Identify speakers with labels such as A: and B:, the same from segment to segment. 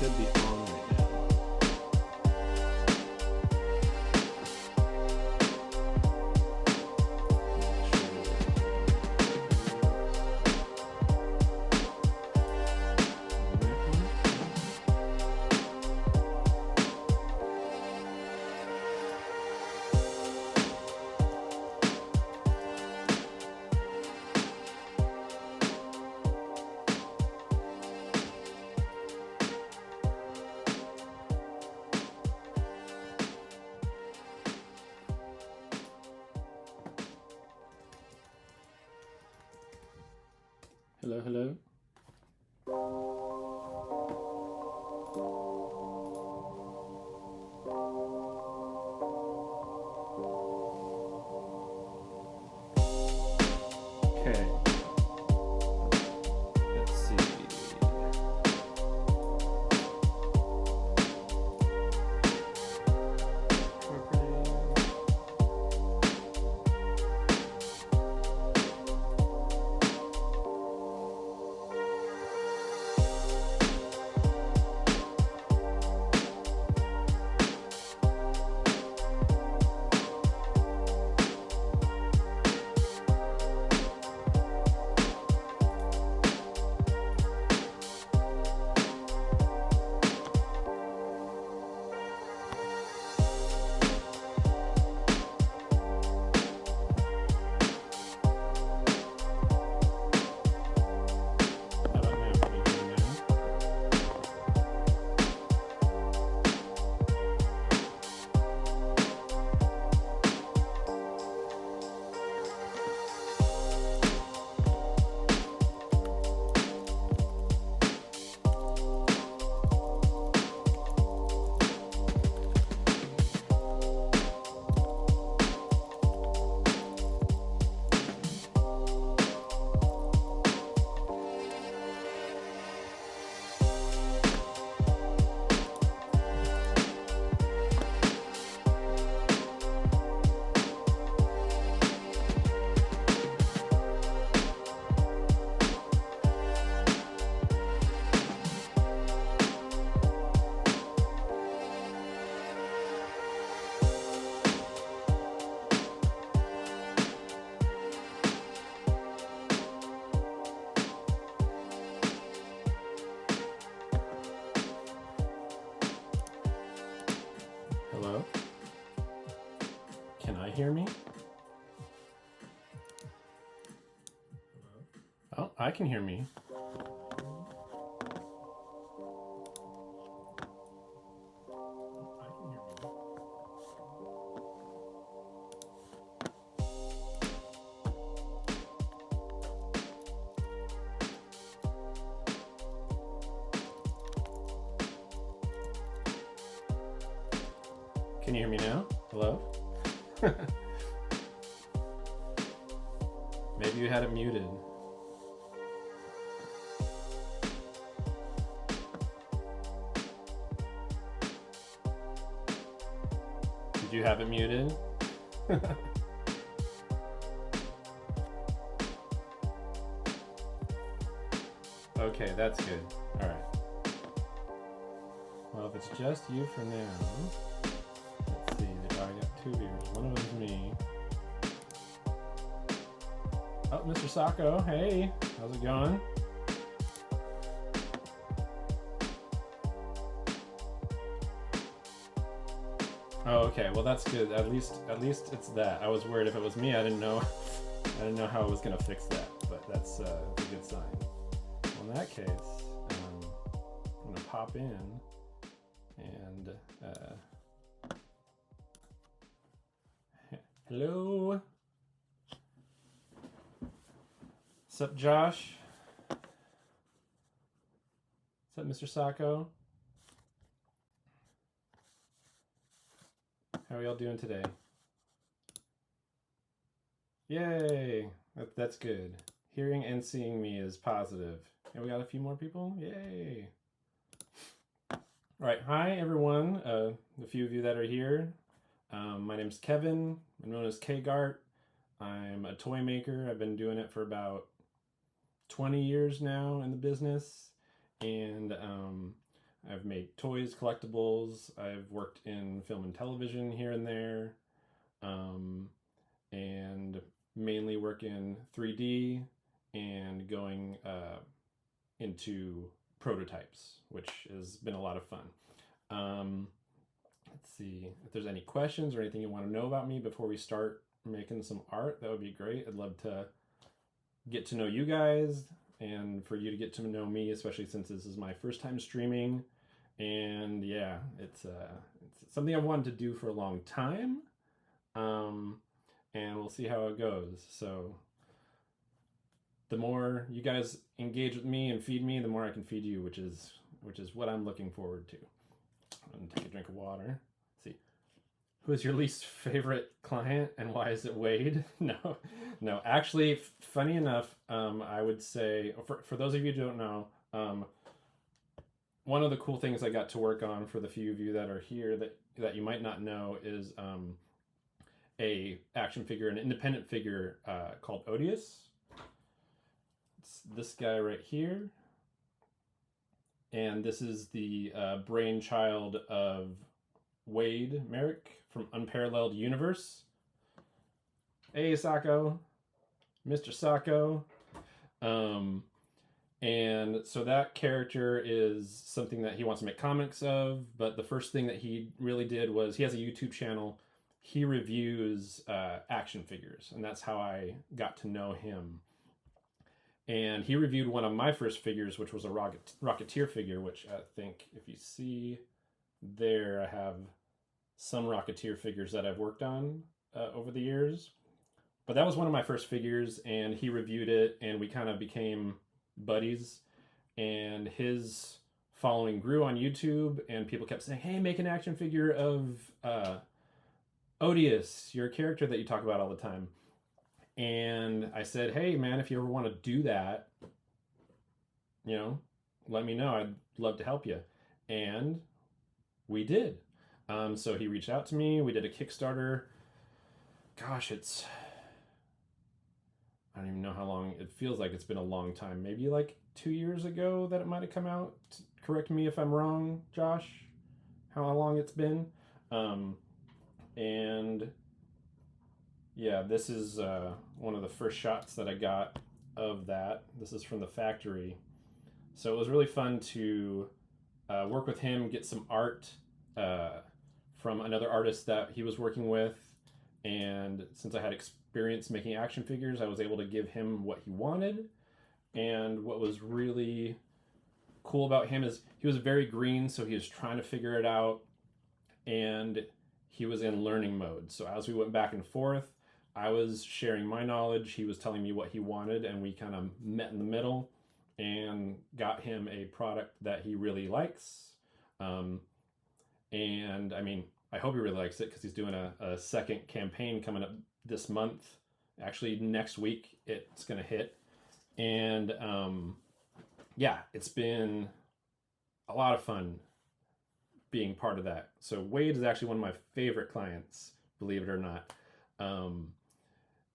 A: should be on right now. Hello, hello. Okay. Let's see. Hello? Can I hear me? Hello? Oh, I can hear me. Can you hear me now? Hello? Maybe you had it muted. Did you have it muted? Okay, that's good. All right. Well, if it's just you for now, let's see. I got two viewers. One of them's me. Oh, Mr. Sacco. Hey, how's it going? Oh, okay. Well, that's good. At least it's that. I was worried if it was me. I didn't know how I was gonna fix that. But that's a good sign. Well, in that case, I'm gonna pop in and hello. What's up, Josh? What's up, Mr. Sacco? How are y'all doing today? Yay! That's good. Hearing and seeing me is positive. And we got a few more people? Yay! All right, hi everyone. A few of you that are here. My name's Kevin. I'm known as K-Gart. I'm a toy maker. I've been doing it for about 20 years now in the business. And I've made toys, collectibles. I've worked in film and television here and there, and mainly work in 3D and going into prototypes, which has been a lot of fun. Let's see if there's any questions or anything you want to know about me before we start making some art. That would be great. I'd love to get to know you guys and for you to get to know me, especially since this is my first time streaming. And yeah, it's something I've wanted to do for a long time. And we'll see how it goes. So the more you guys engage with me and feed me, the more I can feed you, which is what I'm looking forward to. I'm gonna take a drink of water. Let's see. Who is your least favorite client and why is it Wade? No. Actually, funny enough, I would say, for those of you who don't know, one of the cool things I got to work on for the few of you that are here that you might not know is a action figure, an independent figure called Odious. It's this guy right here. And this is the brainchild of Wade Merrick from Unparalleled Universe. Hey, Sacco. Mr. Sacco. And so that character is something that he wants to make comics of, but the first thing that he really did was, he has a YouTube channel. He reviews action figures, and that's how I got to know him. And he reviewed one of my first figures, which was a Rocketeer figure, which I think if you see there, I have some Rocketeer figures that I've worked on over the years. But that was one of my first figures, and he reviewed it, and we kind of became buddies. And his following grew on YouTube, and people kept saying, hey, make an action figure of Odious, your character that you talk about all the time. And I said, hey, man, if you ever want to do that, let me know. I'd love to help you. And we did. So he reached out to me. We did a Kickstarter. Gosh, I don't even know how long. It feels like it's been a long time. Maybe like 2 years ago that it might have come out. Correct me if I'm wrong, Josh, how long it's been. And yeah, this is one of the first shots that I got of that. This is from the factory. So it was really fun to work with him, get some art from another artist that he was working with. And since I had experience making action figures, I was able to give him what he wanted. And what was really cool about him is he was very green, so he was trying to figure it out. And he was in learning mode. So as we went back and forth, I was sharing my knowledge, he was telling me what he wanted, and we kind of met in the middle and got him a product that he really likes. And I mean, I hope he really likes it because he's doing a second campaign coming up this month. Actually, next week it's going to hit. And yeah, it's been a lot of fun being part of that. So Wade is actually one of my favorite clients, believe it or not.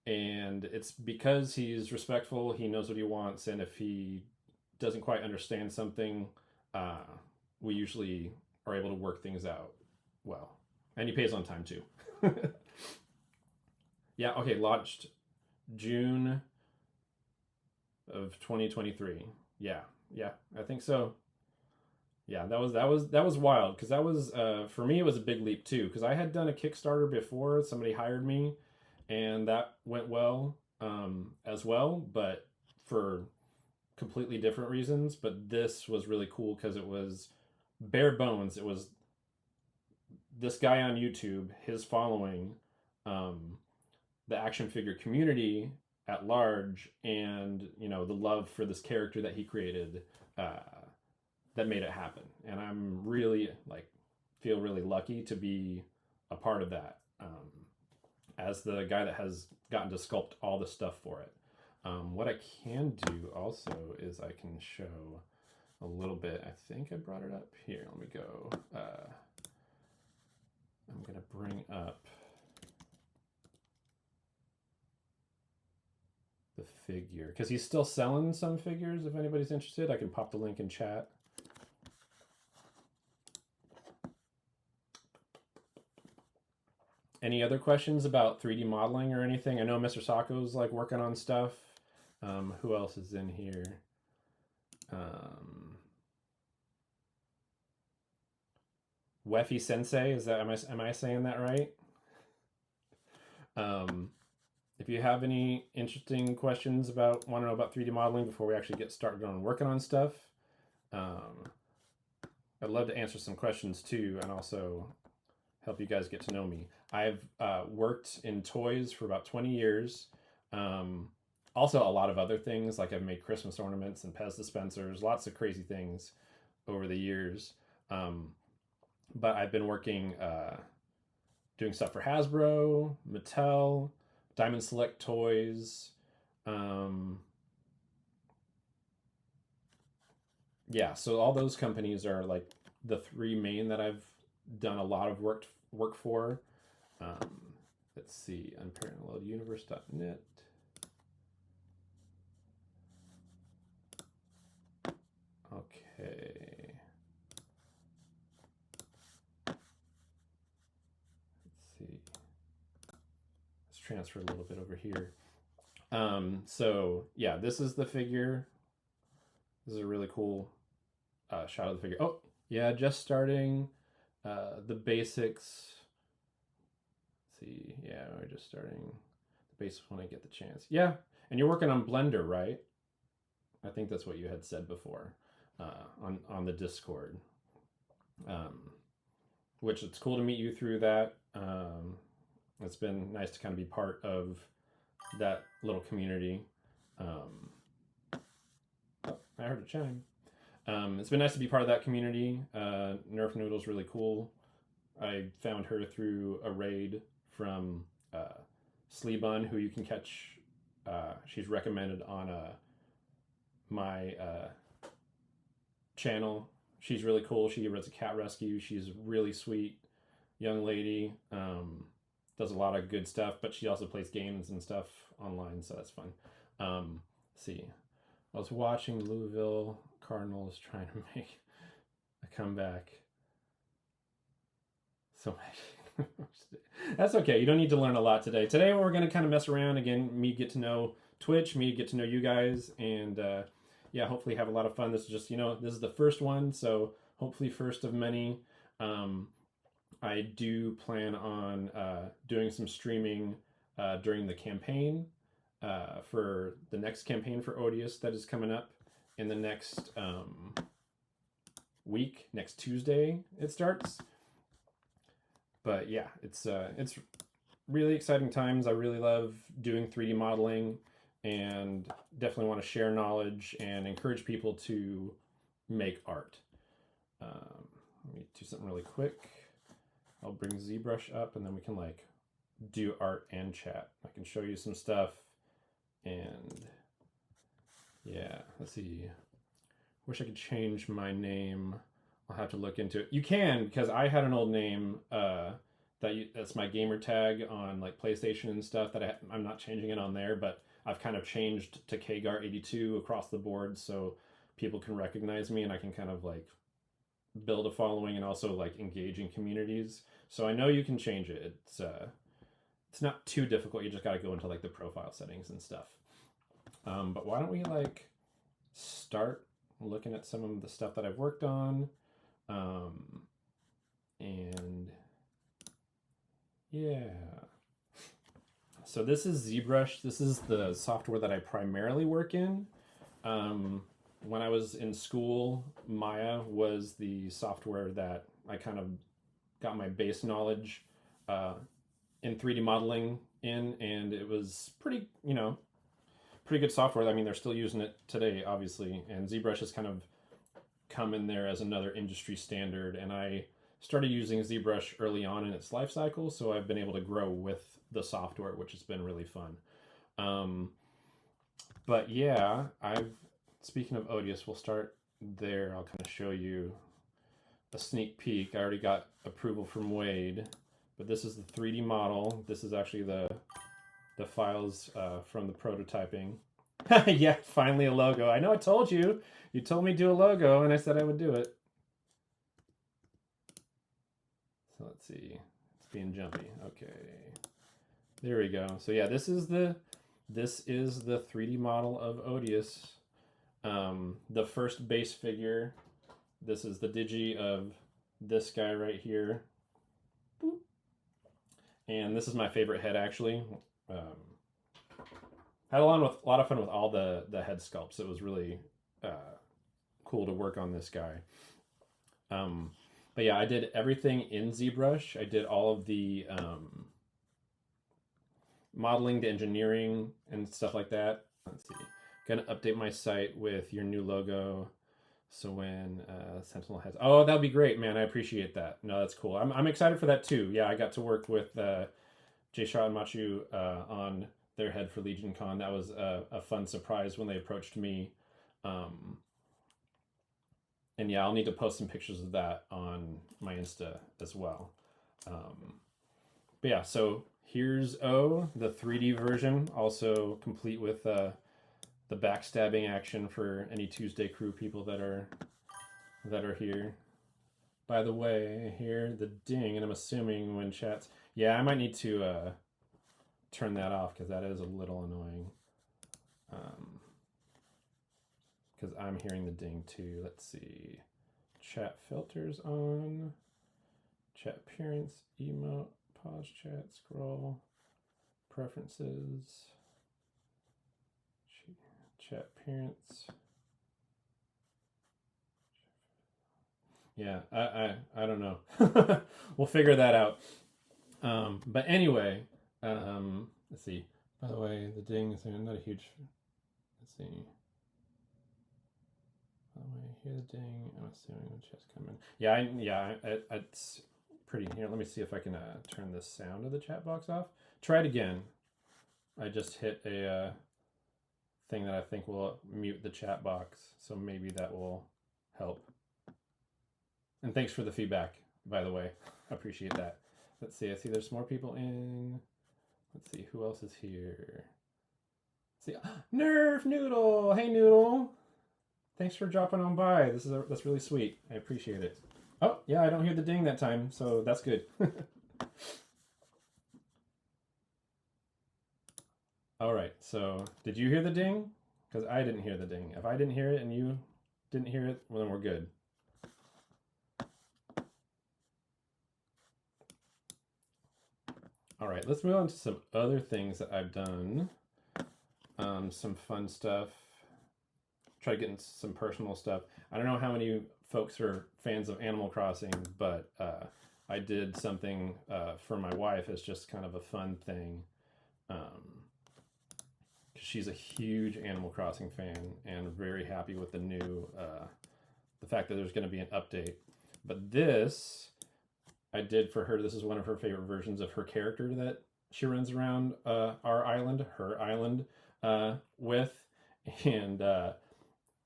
A: And it's because he's respectful, he knows what he wants, and if he doesn't quite understand something, we usually are able to work things out well. And he pays on time too. Yeah, okay, launched June of 2023. Yeah, I think so. Yeah, that was wild, because that was for me it was a big leap too, because I had done a Kickstarter before. Somebody hired me, and that went well as well, but for completely different reasons. But this was really cool because it was bare bones. It was this guy on YouTube, his following, the action figure community at large, and the love for this character that he created that made it happen. And I'm really feel really lucky to be a part of that as the guy that has gotten to sculpt all the stuff for it. What I can do also is I can show a little bit. I think I brought it up here. Let me go. I'm gonna bring up the figure because he's still selling some figures. If anybody's interested, I can pop the link in chat. Any other questions about 3D modeling or anything? I know Mr. Sacco's like working on stuff. Who else is in here? Weffy Sensei, is that am I saying that right? If you have any interesting questions want to know about 3D modeling before we actually get started on working on stuff, I'd love to answer some questions too, and also help you guys get to know me. I've worked in toys for about 20 years. Also a lot of other things, like I've made Christmas ornaments and Pez dispensers, lots of crazy things over the years. But I've been working, doing stuff for Hasbro, Mattel, Diamond Select Toys. Yeah, so all those companies are like the three main that I've done a lot of work for. Let's see, unparalleluniverse.net. Okay. Let's see. Let's transfer a little bit over here. So yeah, this is the figure. This is a really cool shot of the figure. Oh, yeah, just starting the basics. Let's see, yeah, we're just starting the basics when I get the chance. Yeah, and you're working on Blender, right? I think that's what you had said before on the Discord. Which it's cool to meet you through that. It's been nice to kind of be part of that little community. Oh, I heard a chime. It's been nice to be part of that community. Nerf Noodle's really cool. I found her through a raid from Sleebun, who you can catch. She's recommended on my channel. She's really cool. She runs a cat rescue. She's a really sweet young lady. Does a lot of good stuff, but she also plays games and stuff online, so that's fun. Let's see. I was watching Louisville Cardinals trying to make a comeback. So much. That's okay. You don't need to learn a lot today. Today we're going to kind of mess around again. Me get to know Twitch, me get to know you guys, and yeah, hopefully have a lot of fun. This is just, this is the first one, so hopefully first of many. I do plan on doing some streaming during the campaign for the next campaign for Odious that is coming up in the next week. Next Tuesday it starts. But yeah, it's really exciting times. I really love doing 3D modeling and definitely want to share knowledge and encourage people to make art. Let me do something really quick. I'll bring ZBrush up and then we can like do art and chat. I can show you some stuff and yeah, let's see. Wish I could change my name. I'll have to look into it. You can, because I had an old name that's my gamer tag on like PlayStation and stuff that I'm not changing it on there, but I've kind of changed to Kgar82 across the board so people can recognize me and I can kind of like build a following and also like engage in communities. So I know you can change it. It's not too difficult. You just got to go into like the profile settings and stuff. But why don't we like start looking at some of the stuff that I've worked on. And yeah. So this is ZBrush. This is the software that I primarily work in. When I was in school, Maya was the software that I kind of got my base knowledge in 3D modeling in, and it was pretty good software. I mean, they're still using it today, obviously, and ZBrush has kind of come in there as another industry standard, and I started using ZBrush early on in its life cycle, so I've been able to grow with the software, which has been really fun. But yeah, speaking of Odious, we'll start there. I'll kind of show you a sneak peek. I already got approval from Wade, but this is the 3D model. This is actually the files from the prototyping. Yeah, finally a logo. I know I told you. You told me to do a logo, and I said I would do it. So let's see. Let's being jumpy. Okay, there we go. So yeah, this is the 3D model of Odious. The first base figure. This is the digi of this guy right here. Boop. And this is my favorite head, actually. Had a lot of fun with all the head sculpts. It was really cool to work on this guy. But yeah, I did everything in ZBrush. I did all of the modeling, the engineering, and stuff like that. Let's see. Gonna update my site with your new logo. So when Sentinel has, oh, that'd be great, man. I appreciate that. No, that's cool. I'm excited for that too. Yeah, I got to work with Jay Shaw and Machu on their head for Legion Con. That was a fun surprise when they approached me. And yeah, I'll need to post some pictures of that on my Insta as well. But yeah, so here's O, the 3D version, also complete with the backstabbing action for any Tuesday crew people that are here. By the way, here the ding, and I'm assuming when chats, yeah, I might need to turn that off because that is a little annoying. Because I'm hearing the ding too. Let's see. Chat filters on. Chat appearance, emote, pause chat, scroll, preferences, chat appearance. Yeah, I don't know. We'll figure that out. But anyway, let's see. By the way, the ding is not a huge. Let's see. By the way, hear the ding. I'm assuming when chats come in. Yeah, it's pretty. Here, let me see if I can turn the sound of the chat box off. Try it again. I just hit a thing that I think will mute the chat box, so maybe that will help. And thanks for the feedback, by the way. I appreciate that. Let's see. I see there's more people in. Let's see who else is here. Let's see, Nerf Noodle. Hey Noodle. Thanks for dropping on by. That's really sweet. I appreciate it. Oh yeah, I don't hear the ding that time, so that's good. All right. So did you hear the ding? Because I didn't hear the ding. If I didn't hear it and you didn't hear it, well then we're good. All right, let's move on to some other things that I've done. Some fun stuff. Try to get into some personal stuff. I don't know how many folks are fans of Animal Crossing, but I did something for my wife as just kind of a fun thing. She's a huge Animal Crossing fan and very happy with the fact that there's going to be an update. But this I did for her. This is one of her favorite versions of her character that she runs around her island, with. And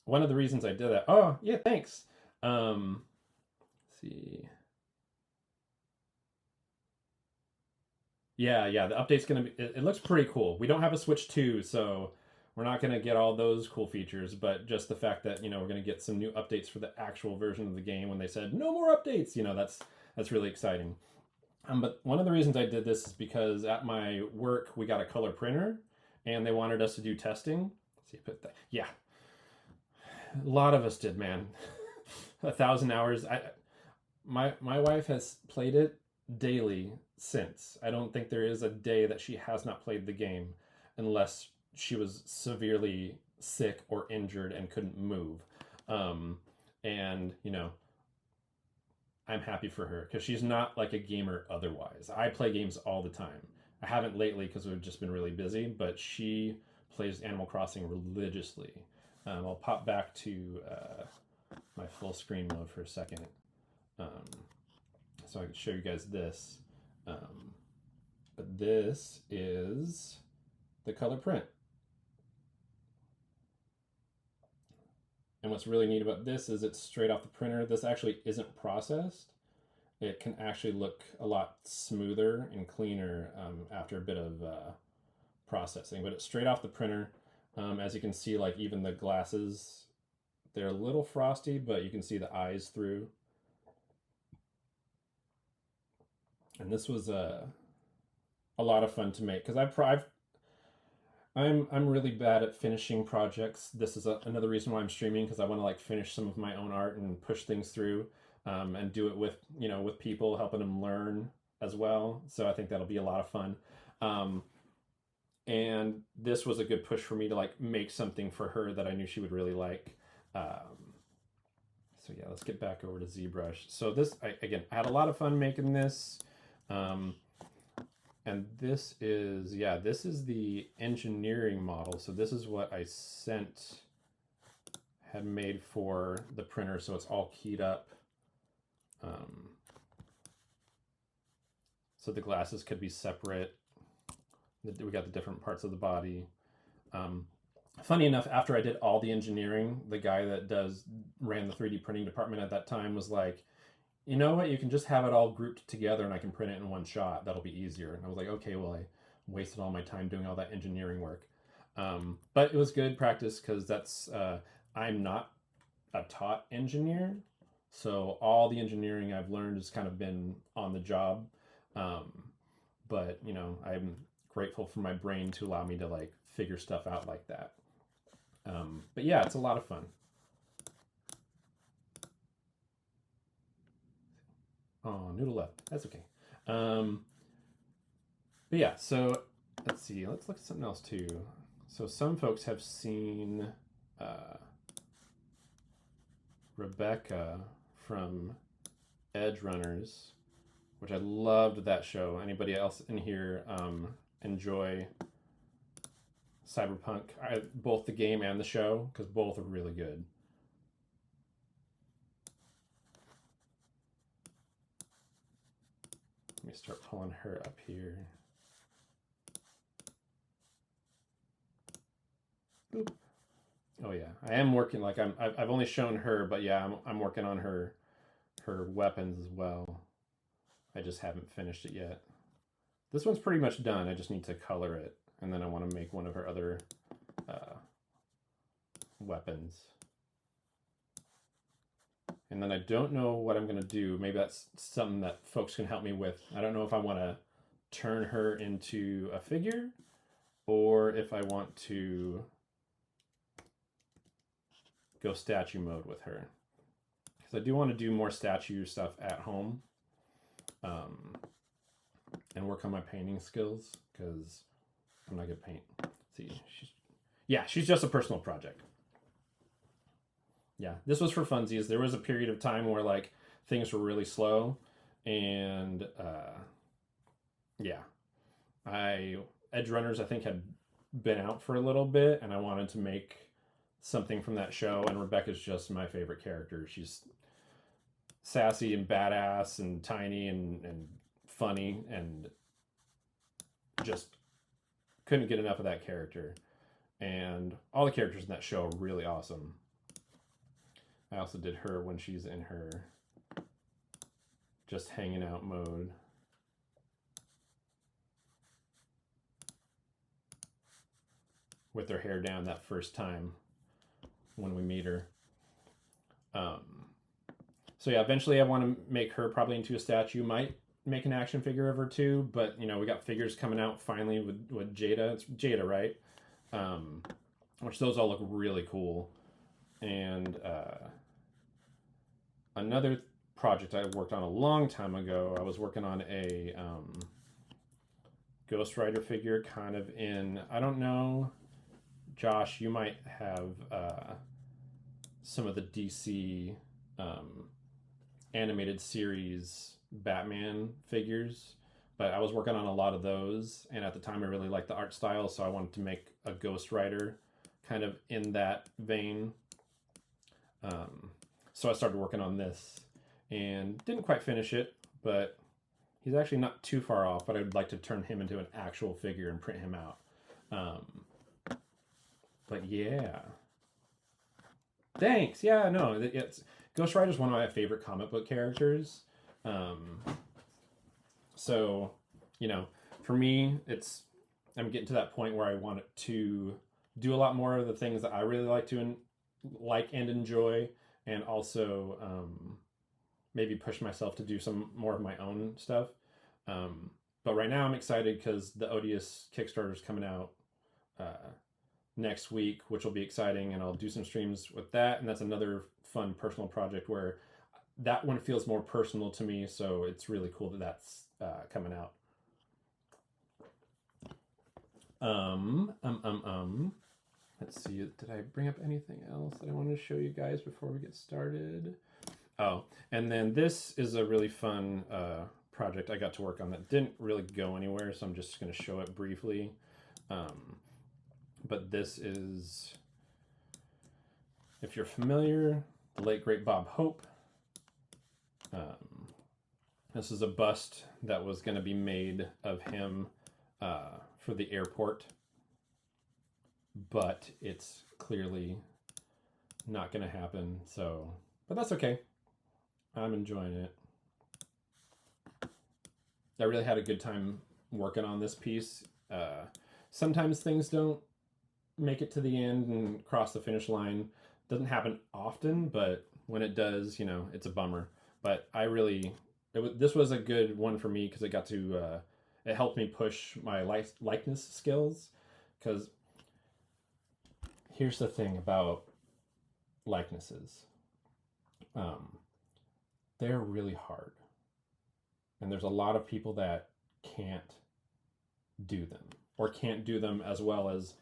A: one of the reasons I did that. Oh, yeah, thanks. Let's see. Yeah, the update's going to be, it looks pretty cool. We don't have a Switch 2, so we're not going to get all those cool features, but just the fact that, we're going to get some new updates for the actual version of the game when they said, no more updates, that's really exciting. But one of the reasons I did this is because at my work, we got a color printer, and they wanted us to do testing. Let's see, put that, yeah. A lot of us did, man. 1,000 hours. My wife has played it daily since. I don't think there is a day that she has not played the game unless she was severely sick or injured and couldn't move. And I'm happy for her because she's not like a gamer otherwise. I play games all the time. I haven't lately because we've just been really busy, but she plays Animal Crossing religiously. I'll pop back to my full screen mode for a second so I can show you guys this. But this is the color print. And what's really neat about this is it's straight off the printer. This actually isn't processed. It can actually look a lot smoother and cleaner after a bit of processing, but it's straight off the printer. As you can see, like even the glasses, they're a little frosty, but you can see the eyes through. And this was a lot of fun to make because I'm really bad at finishing projects. This is another reason why I'm streaming, because I want to like finish some of my own art and push things through, and do it with with people, helping them learn as well. So I think that'll be a lot of fun. Um, and this was a good push for me to like make something for her that I knew she would really like. So yeah, let's get back over to ZBrush. So this, again, I had a lot of fun making this. Um, and this is, yeah, this is the engineering model. So this is what I had made for the printer. So it's all keyed up. So the glasses could be separate. We got the different parts of the body. Funny enough, after I did all the engineering, the guy that ran the 3D printing department at that time was like, you know what, you can just have it all grouped together and I can print it in one shot. That'll be easier. And I was like, okay, well, I wasted all my time doing all that engineering work. But it was good practice because I'm not a taught engineer. So all the engineering I've learned has kind of been on the job. But, I'm grateful for my brain to allow me to like figure stuff out like that. But yeah, it's a lot of fun. Oh, noodle left. That's okay. But yeah, so let's see. Let's look at something else too. So some folks have seen Rebecca from Edge Runners, which I loved that show. Anybody else in here enjoy Cyberpunk? Both the game and the show, because both are really good. Let me start pulling her up here. Boop. Oh yeah, I am working, like I've only shown her, but yeah, I'm working on her weapons as well. I just haven't finished it yet. This one's pretty much done. I just need to color it, and then I want to make one of her other weapons. And then I don't know what I'm going to do. Maybe that's something that folks can help me with. I don't know if I want to turn her into a figure or if I want to go statue mode with her. Because I do want to do more statue stuff at home, and work on my painting skills, because I'm not good at paint. See, she's just a personal project. Yeah, this was for funsies. There was a period of time where like things were really slow, and yeah, Edge Runners I think had been out for a little bit, and I wanted to make something from that show. And Rebecca's just my favorite character. She's sassy and badass and tiny and funny, and just couldn't get enough of that character. And all the characters in that show are really awesome. I also did her when she's in her just hanging out mode. With her hair down that first time when we meet her. So yeah, eventually I want to make her probably into a statue. Might make an action figure of her too, but we got figures coming out finally with Jada. It's Jada, right? Which those all look really cool. And another project I worked on a long time ago, I was working on a Ghost Rider figure, kind of in, I don't know, Josh, you might have some of the DC animated series Batman figures, but I was working on a lot of those, and at the time I really liked the art style, so I wanted to make a Ghost Rider kind of in that vein. So I started working on this and didn't quite finish it, but he's actually not too far off, but I'd like to turn him into an actual figure and print him out. But yeah. Thanks. Yeah, no, Ghost Rider is one of my favorite comic book characters. So, for me, I'm getting to that point where I want to do a lot more of the things that I really like and enjoy, and also maybe push myself to do some more of my own stuff. But right now I'm excited because the Odious Kickstarter is coming out next week, which will be exciting, and I'll do some streams with that. And that's another fun personal project where that one feels more personal to me, so it's really cool that that's coming out. Let's see, did I bring up anything else that I wanted to show you guys before we get started? Oh, and then this is a really fun project I got to work on that didn't really go anywhere, so I'm just going to show it briefly. But this is, if you're familiar, the late great Bob Hope. This is a bust that was going to be made of him for the airport, but it's clearly not going to happen. So, but that's okay. I'm enjoying it. I really had a good time working on this piece. Sometimes things don't make it to the end and cross the finish line. Doesn't happen often, but when it does, you know, it's a bummer. But I really, this was a good one for me because it got to, it helped me push my likeness skills. Because here's the thing about likenesses. They're really hard. And there's a lot of people that can't do them, or can't do them as well as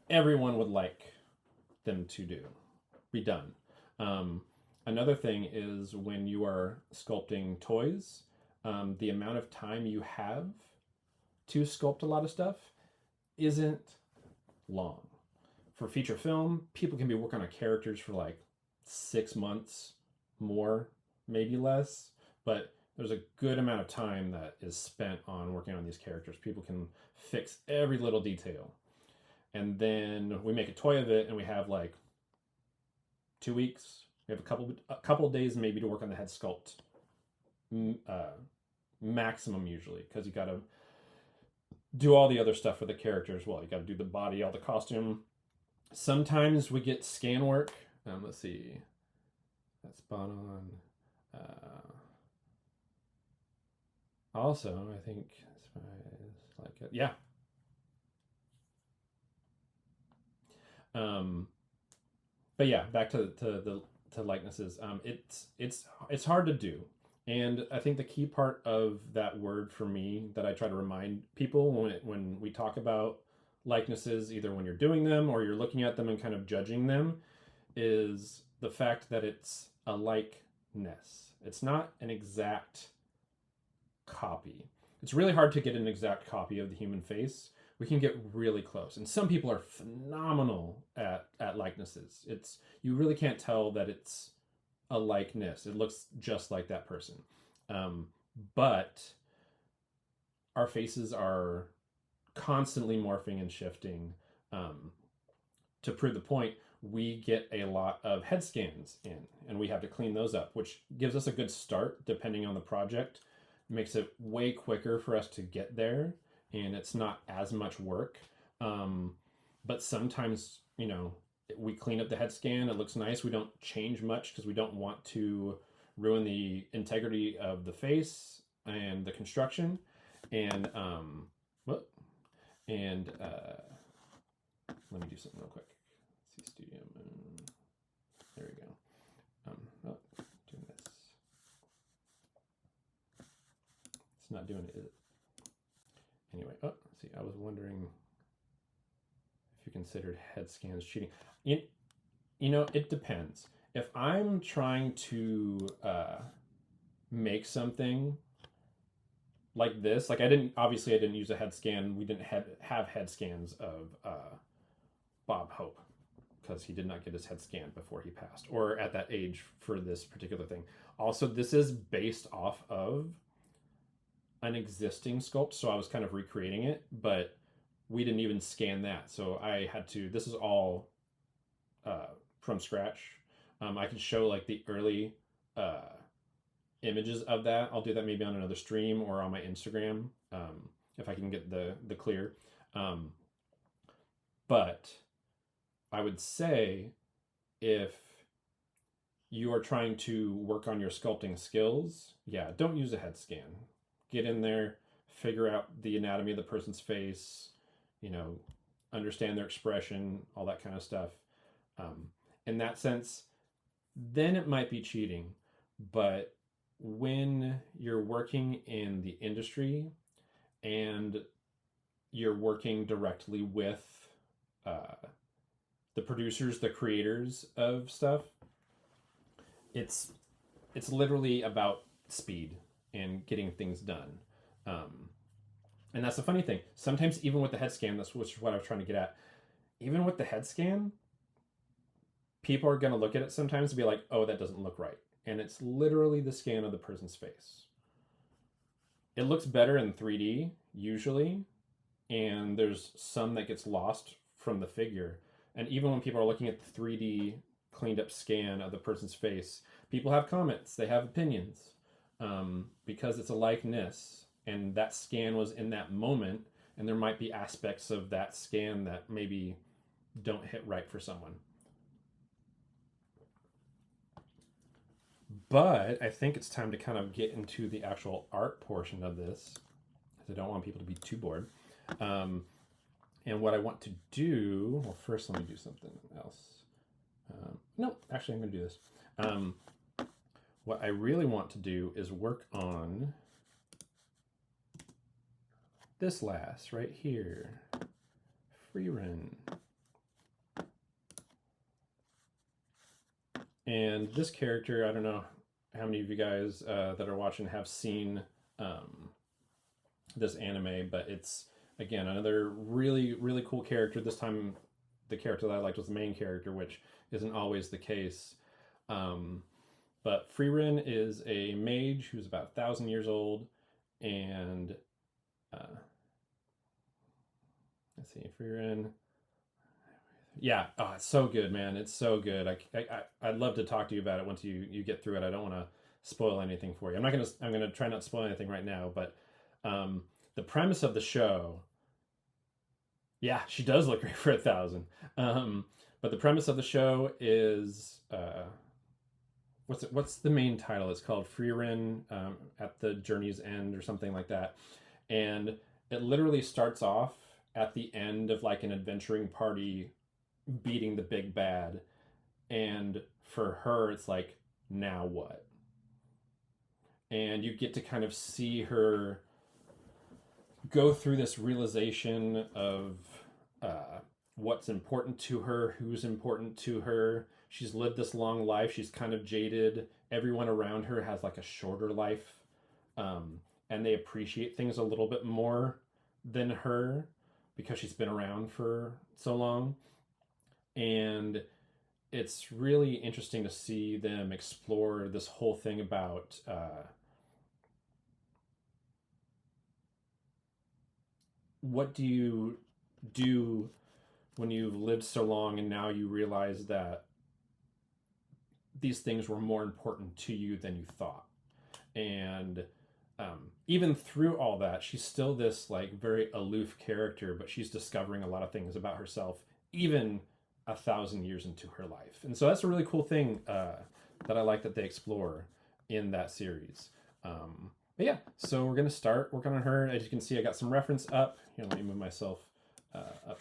A: everyone would like them to be done. Another thing is when you are sculpting toys, the amount of time you have to sculpt a lot of stuff isn't long. For feature film, people can be working on characters for like 6 months, more, maybe less, but there's a good amount of time that is spent on working on these characters. People can fix every little detail. And then we make a toy of it and we have like 2 weeks. We have a couple days maybe to work on the head sculpt. Maximum usually, because you got to do all the other stuff for the character as well. You got to do the body, all the costume. Sometimes we get scan work. Let's see. That's spot on. Also, I think it's like yeah. But yeah, back to likenesses. It's hard to do, and I think the key part of that word for me that I try to remind people when we talk about likenesses, either when you're doing them or you're looking at them and kind of judging them, is the fact that it's a likeness. It's not an exact copy. It's really hard to get an exact copy of the human face. We can get really close, and some people are phenomenal at likenesses. You really can't tell that it's a likeness. It looks just like that person. But our faces are constantly morphing and shifting. To prove the point, we get a lot of head scans in, and we have to clean those up, which gives us a good start depending on the project. It makes it way quicker for us to get there, and it's not as much work. But sometimes, you know, we clean up the head scan, it looks nice. We don't change much because we don't want to ruin the integrity of the face and the construction. And let me do something real quick. Let's see, Studio Moon. There we go. Doing this. It's not doing it, is it? Anyway, see, I was wondering if you considered head scans cheating. You know, it depends. If I'm trying to make something like this, like I didn't use a head scan. We didn't have head scans of Bob Hope because he did not get his head scanned before he passed, or at that age for this particular thing. Also, this is based off of an existing sculpt, so I was kind of recreating it, but we didn't even scan that, so I had to. This is all from scratch. I can show like the early images of that. I'll do that maybe on another stream or on my Instagram if I can get the clear. But I would say if you are trying to work on your sculpting skills, yeah, don't use a head scan. Get in there, figure out the anatomy of the person's face, you know, understand their expression, all that kind of stuff. In that sense, then it might be cheating. But when you're working in the industry and you're working directly with the producers, the creators of stuff, it's literally about speed and getting things done. And that's the funny thing. Sometimes even with the head scan, that's which is what I was trying to get at. Even with the head scan, people are going to look at it sometimes and be like, oh, that doesn't look right. And it's literally the scan of the person's face. It looks better in 3D, usually, and there's some that gets lost from the figure. And even when people are looking at the 3D cleaned up scan of the person's face, people have comments, they have opinions, because it's a likeness, and that scan was in that moment, and there might be aspects of that scan that maybe don't hit right for someone. But I think it's time to kind of get into the actual art portion of this, because I don't want people to be too bored. And what I want to do, well, first let me do something else. No, actually I'm going to do this. What I really want to do is work on this last right here, Frieren. And this character, I don't know how many of you guys that are watching have seen this anime, but it's, again, another really, really cool character. This time, the character that I liked was the main character, which isn't always the case. But Frieren is a mage who's about 1,000 years old, and let's see, Frieren. Yeah, oh, it's so good, man. It's so good. I'd love to talk to you about it once you get through it. I don't want to spoil anything for you. I'm gonna try not to spoil anything right now, but the premise of the show, yeah, she does look great for 1,000. But the premise of the show is what's the main title? It's called Frieren at the Journey's End or something like that, and it literally starts off at the end of like an adventuring party beating the big bad, and for her it's like, now what? And you get to kind of see her go through this realization of what's important to her, who's important to her. She's lived this long life, she's kind of jaded. Everyone around her has like a shorter life, and they appreciate things a little bit more than her because she's been around for so long. And it's really interesting to see them explore this whole thing about what do you do when you've lived so long and now you realize that these things were more important to you than you thought. And even through all that, she's still this like very aloof character, but she's discovering a lot of things about herself, even 1,000 years into her life. And so that's a really cool thing that I like that they explore in that series. But yeah, so we're going to start working on her. As you can see, I got some reference up. Here, let me move myself up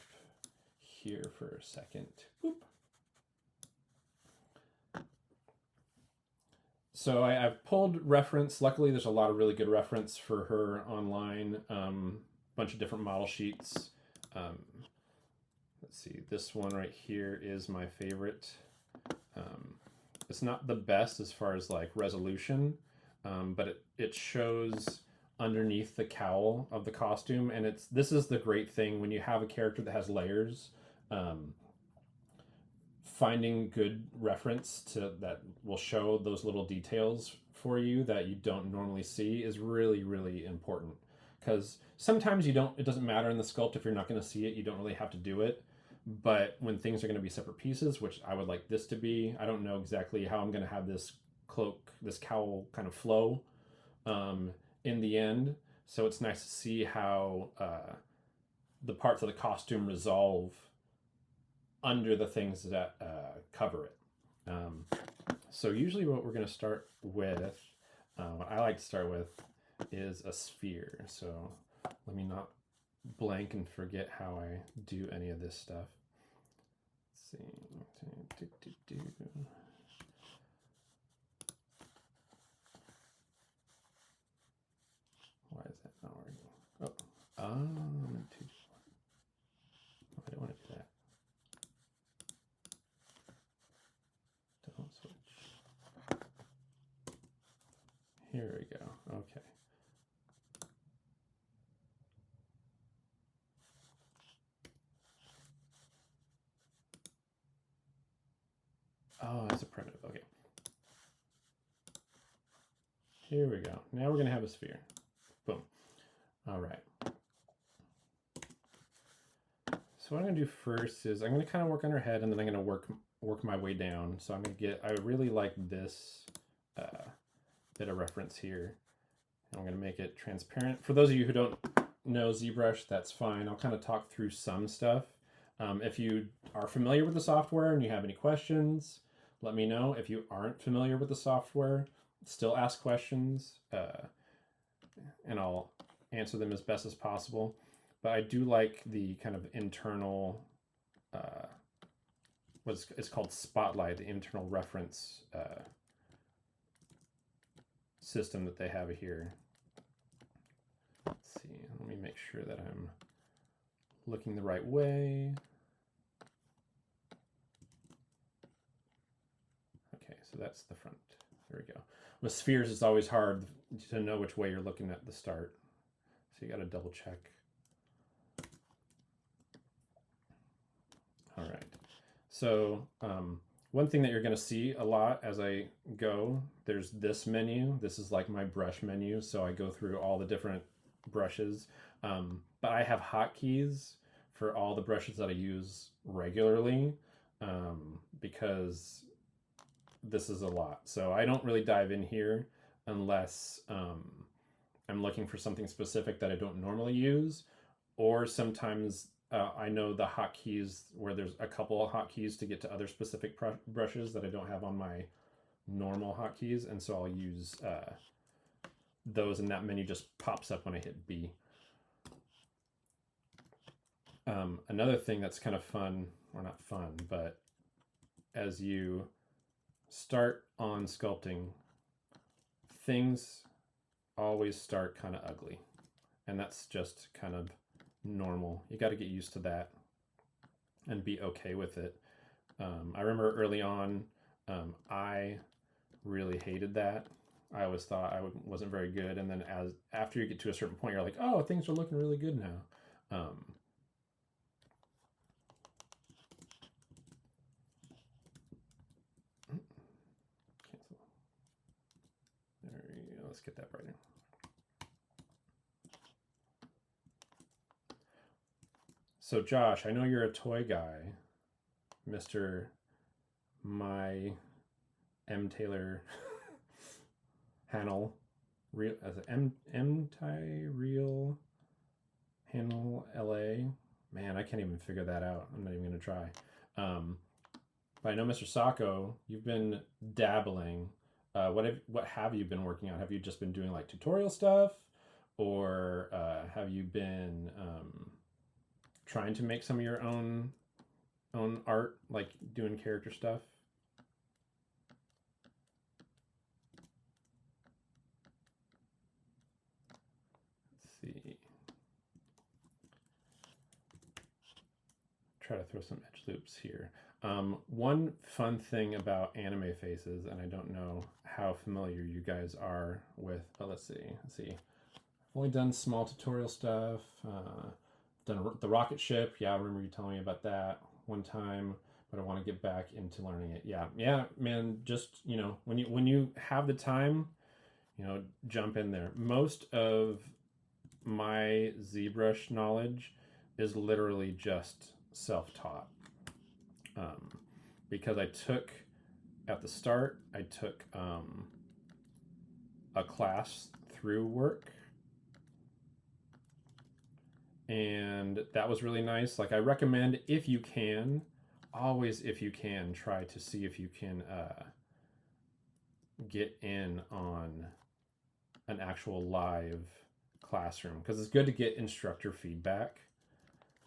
A: here for a second. Boop. So I've pulled reference. Luckily, there's a lot of really good reference for her online. Bunch of different model sheets. Let's see, this one right here is my favorite. It's not the best as far as like resolution, but it shows underneath the cowl of the costume, and this is the great thing when you have a character that has layers. Finding good reference to that will show those little details for you that you don't normally see is really, really important, because sometimes it doesn't matter in the sculpt if you're not going to see it. You don't really have to do it. But when things are going to be separate pieces, which I would like this to be, I don't know exactly how I'm going to have this cowl kind of flow in the end. So it's nice to see how the parts of the costume resolve under the things that cover it. So usually what we're going to start with, what I like to start with, is a sphere. So let me not blank and forget how I do any of this stuff. Let's see. Why is that not working? Oh, I don't want to do that. Don't switch. Here we go. Okay. Oh, it's a primitive. Okay. Here we go. Now we're going to have a sphere. Boom. All right. So what I'm going to do first is I'm going to kind of work on her head, and then I'm going to work my way down. So I'm going to get, I really like this bit of reference here. I'm going to make it transparent. For those of you who don't know ZBrush, that's fine. I'll kind of talk through some stuff. If you are familiar with the software and you have any questions, let me know. If you aren't familiar with the software, still ask questions, and I'll answer them as best as possible. But I do like the kind of internal, it's called Spotlight, the internal reference system that they have here. Let's see, let me make sure that I'm looking the right way. Okay, so that's the front. There we go. With spheres, it's always hard to know which way you're looking at the start. So you got to double check. All right. So one thing that you're going to see a lot as I go, there's this menu. This is like my brush menu. So I go through all the different brushes. But I have hotkeys for all the brushes that I use regularly because this is a lot. So I don't really dive in here unless I'm looking for something specific that I don't normally use, or sometimes I know the hotkeys where there's a couple of hotkeys to get to other specific brushes that I don't have on my normal hotkeys, and so I'll use those, and that menu just pops up when I hit B. Another thing that's kind of fun, or not fun, but as you start on sculpting, things always start kind of ugly, and that's just kind of normal. You got to get used to that and be okay with it. I remember early on, I really hated that. I always thought I wasn't very good, and then after you get to a certain point, you're like, oh, things are looking really good now. There we go. Let's get that brighter. So Josh, I know you're a toy guy, Mr. My M. Taylor Hannell, real as an M. Real Hannell LA. Man, I can't even figure that out. I'm not even gonna try. But I know Mr. Sacco, you've been dabbling. What have you been working on? Have you just been doing like tutorial stuff, or have you been trying to make some of your own art, like doing character stuff? Let's see. Try to throw some edge loops here. One fun thing about anime faces, and I don't know how familiar you guys are with, but let's see. I've only done small tutorial stuff. Done the rocket ship. Yeah, I remember you telling me about that one time, but I want to get back into learning it. Yeah, man. Just when you have the time, jump in there. Most of my ZBrush knowledge is literally just self-taught, because at the start I took a class through work, and that was really nice. Like, I recommend, if you can, always, if you can, try to see if you can get in on an actual live classroom, because it's good to get instructor feedback.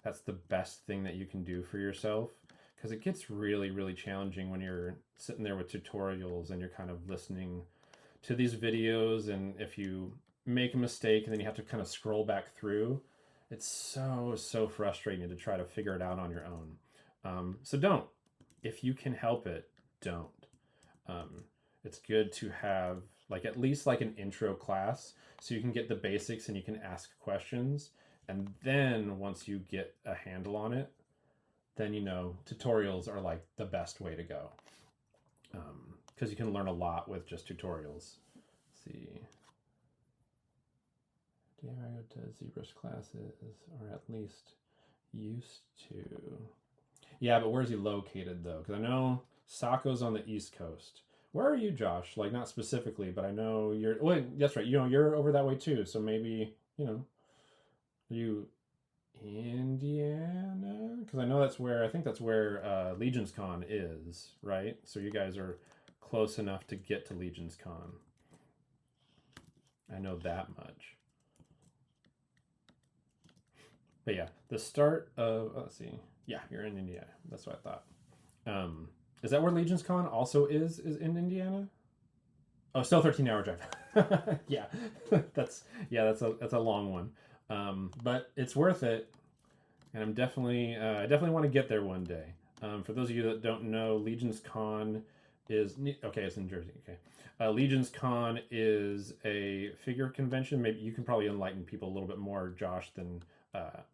A: That's the best thing that you can do for yourself, because it gets really, really challenging when you're sitting there with tutorials and you're kind of listening to these videos, and if you make a mistake and then you have to kind of scroll back through, it's so frustrating to try to figure it out on your own. So don't. If you can help it, don't. It's good to have like at least like an intro class so you can get the basics and you can ask questions. And then once you get a handle on it, then you know tutorials are like the best way to go. Because you can learn a lot with just tutorials. Let's see. Do you ever go to ZBrush classes, or at least used to? Yeah, but where's he located though? Because I know Sako's on the East Coast. Where are you, Josh? Like not specifically, but I know you're. Wait, that's right. You know, you're over that way too. So maybe are you Indiana? Because I know that's where I think that's where Legion's Con is, right? So you guys are close enough to get to Legion's Con. I know that much. But yeah, the start of let's see. Yeah, you're in Indiana. That's what I thought. Is that where Legion's Con also is in Indiana? Oh, still 13-hour drive. Yeah, that's a long one. But it's worth it, and I definitely want to get there one day. For those of you that don't know, Legion's Con is okay. It's in Jersey. Okay, Legion's Con is a figure convention. Maybe you can probably enlighten people a little bit more, Josh, than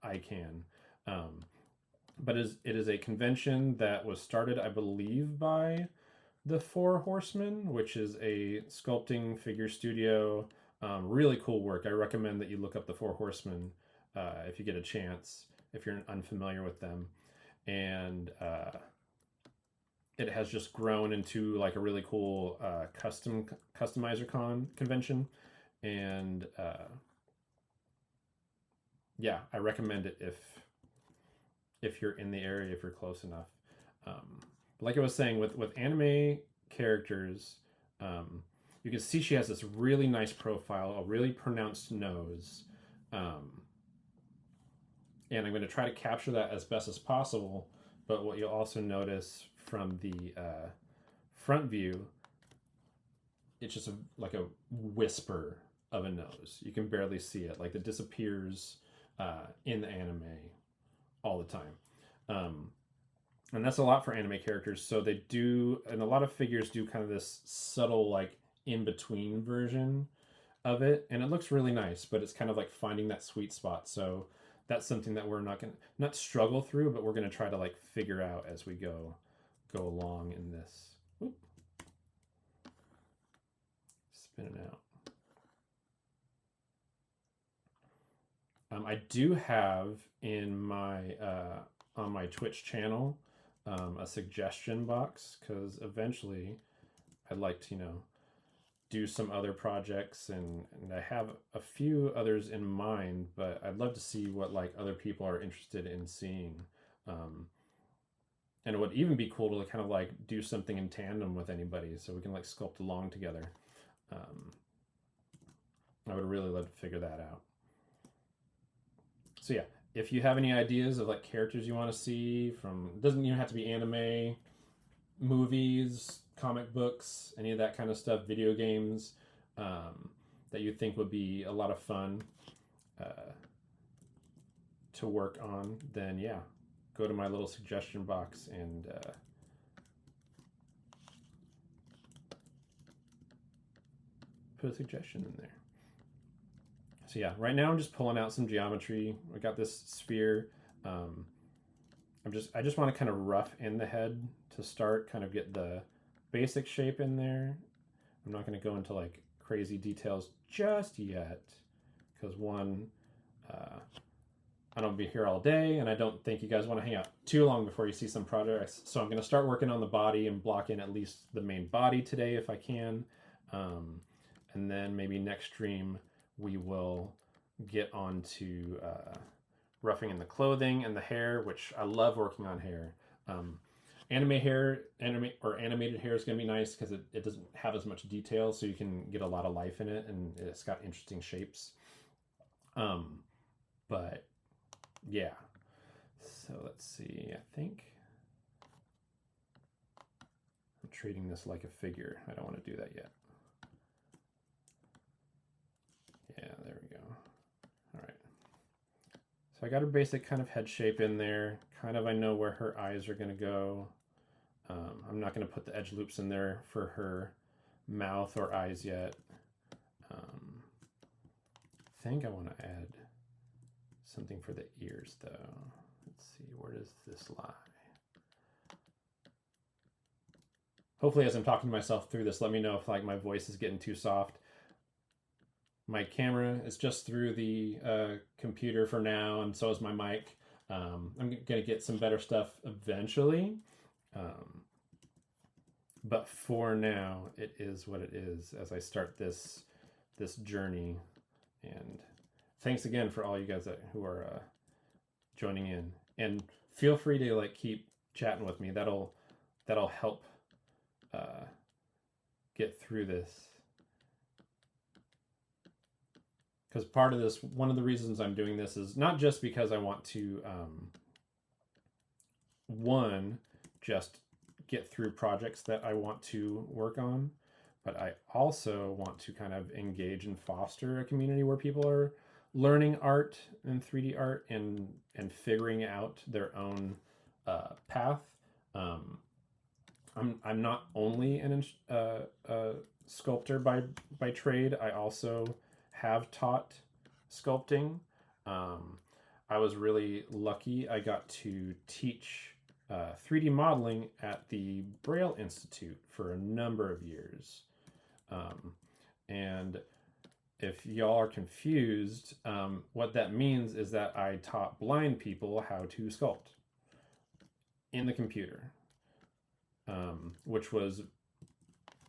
A: I can. But it is a convention that was started, I believe, by the Four Horsemen, which is a sculpting figure studio. Really cool work. I recommend that you look up the Four Horsemen if you get a chance, if you're unfamiliar with them. And it has just grown into like a really cool customizer convention. And yeah, I recommend it if you're in the area, if you're close enough. Like I was saying, with anime characters, you can see she has this really nice profile, a really pronounced nose. And I'm going to try to capture that as best as possible. But what you'll also notice from the front view, it's just like a whisper of a nose. You can barely see it. Like it disappears in the anime all the time. And that's a lot for anime characters. So they do, and a lot of figures do kind of this subtle, like in-between version of it. And it looks really nice, but it's kind of like finding that sweet spot. So that's something that we're not struggle through, but we're going to try to like figure out as we go along in this. Whoop. Spin it out. I do have in my on my Twitch channel a suggestion box, because eventually I'd like to do some other projects, and I have a few others in mind, but I'd love to see what like other people are interested in seeing. And it would even be cool to kind of like do something in tandem with anybody, so we can like sculpt along together. I would really love to figure that out. So yeah, if you have any ideas of like characters you want to see from, it doesn't even have to be anime, movies, comic books, any of that kind of stuff, video games, that you think would be a lot of fun to work on, then yeah, go to my little suggestion box and put a suggestion in there. So yeah, right now I'm just pulling out some geometry. I got this sphere. I just want to kind of rough in the head to start, kind of get the basic shape in there. I'm not going to go into like crazy details just yet, because one, I don't be here all day, and I don't think you guys want to hang out too long before you see some projects. So I'm going to start working on the body and block in at least the main body today if I can. And then maybe next stream we will get on to roughing in the clothing and the hair, which I love working on hair. animated hair is going to be nice because it doesn't have as much detail, so you can get a lot of life in it, and it's got interesting shapes. But yeah, so let's see. I think I'm treating this like a figure. I don't want to do that yet. Yeah, there we go. All right. So I got her basic kind of head shape in there. Kind of I know where her eyes are going to go. I'm not going to put the edge loops in there for her mouth or eyes yet. I think I want to add something for the ears though. Let's see, where does this lie? Hopefully as I'm talking to myself through this, let me know if like my voice is getting too soft. My camera is just through the computer for now, and so is my mic. I'm going to get some better stuff eventually. But for now, it is what it is as I start this journey. And thanks again for all you guys who are joining in. And feel free to like keep chatting with me. That'll help get through this. Because part of this, one of the reasons I'm doing this is not just because I want to, one, just get through projects that I want to work on, but I also want to kind of engage and foster a community where people are learning art and 3D art and figuring out their own path. I'm not only a sculptor by trade. I also have taught sculpting. I was really lucky. I got to teach 3D modeling at the Braille Institute for a number of years. And if y'all are confused, what that means is that I taught blind people how to sculpt in the computer, which was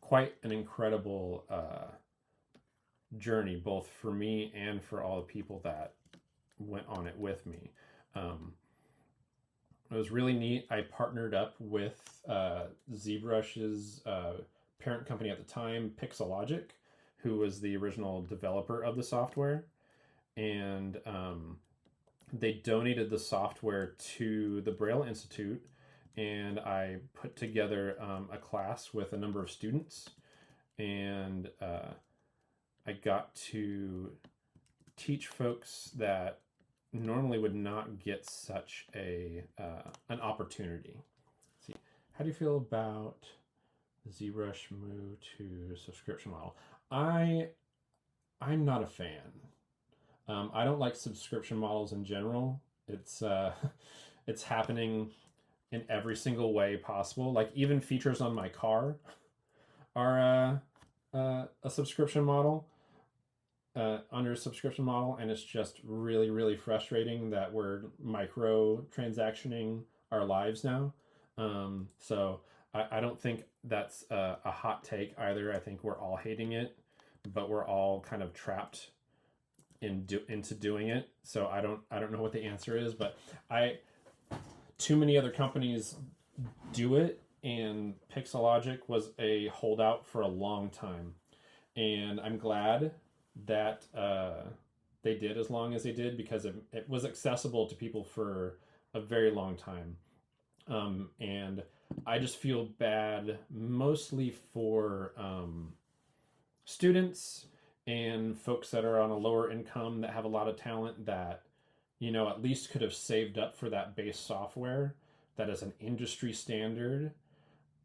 A: quite an incredible journey, both for me and for all the people that went on it with me. It was really neat. I partnered up with ZBrush's parent company at the time, Pixelogic, who was the original developer of the software. And they donated the software to the Braille Institute, and I put together a class with a number of students, and I got to teach folks that normally would not get such an opportunity. Let's see, how do you feel about ZBrush move to subscription model? I'm not a fan. I don't like subscription models in general. It's happening in every single way possible. Like even features on my car are a subscription model. Under a subscription model, and it's just really, really frustrating that we're micro-transactioning our lives now. So I don't think that's a hot take either. I think we're all hating it, but we're all kind of trapped into doing it. So I don't know what the answer is, but too many other companies do it, and Pixelogic was a holdout for a long time, and I'm glad that they did as long as they did, because it was accessible to people for a very long time. And I just feel bad mostly for students and folks that are on a lower income that have a lot of talent that, you know, at least could have saved up for that base software that is an industry standard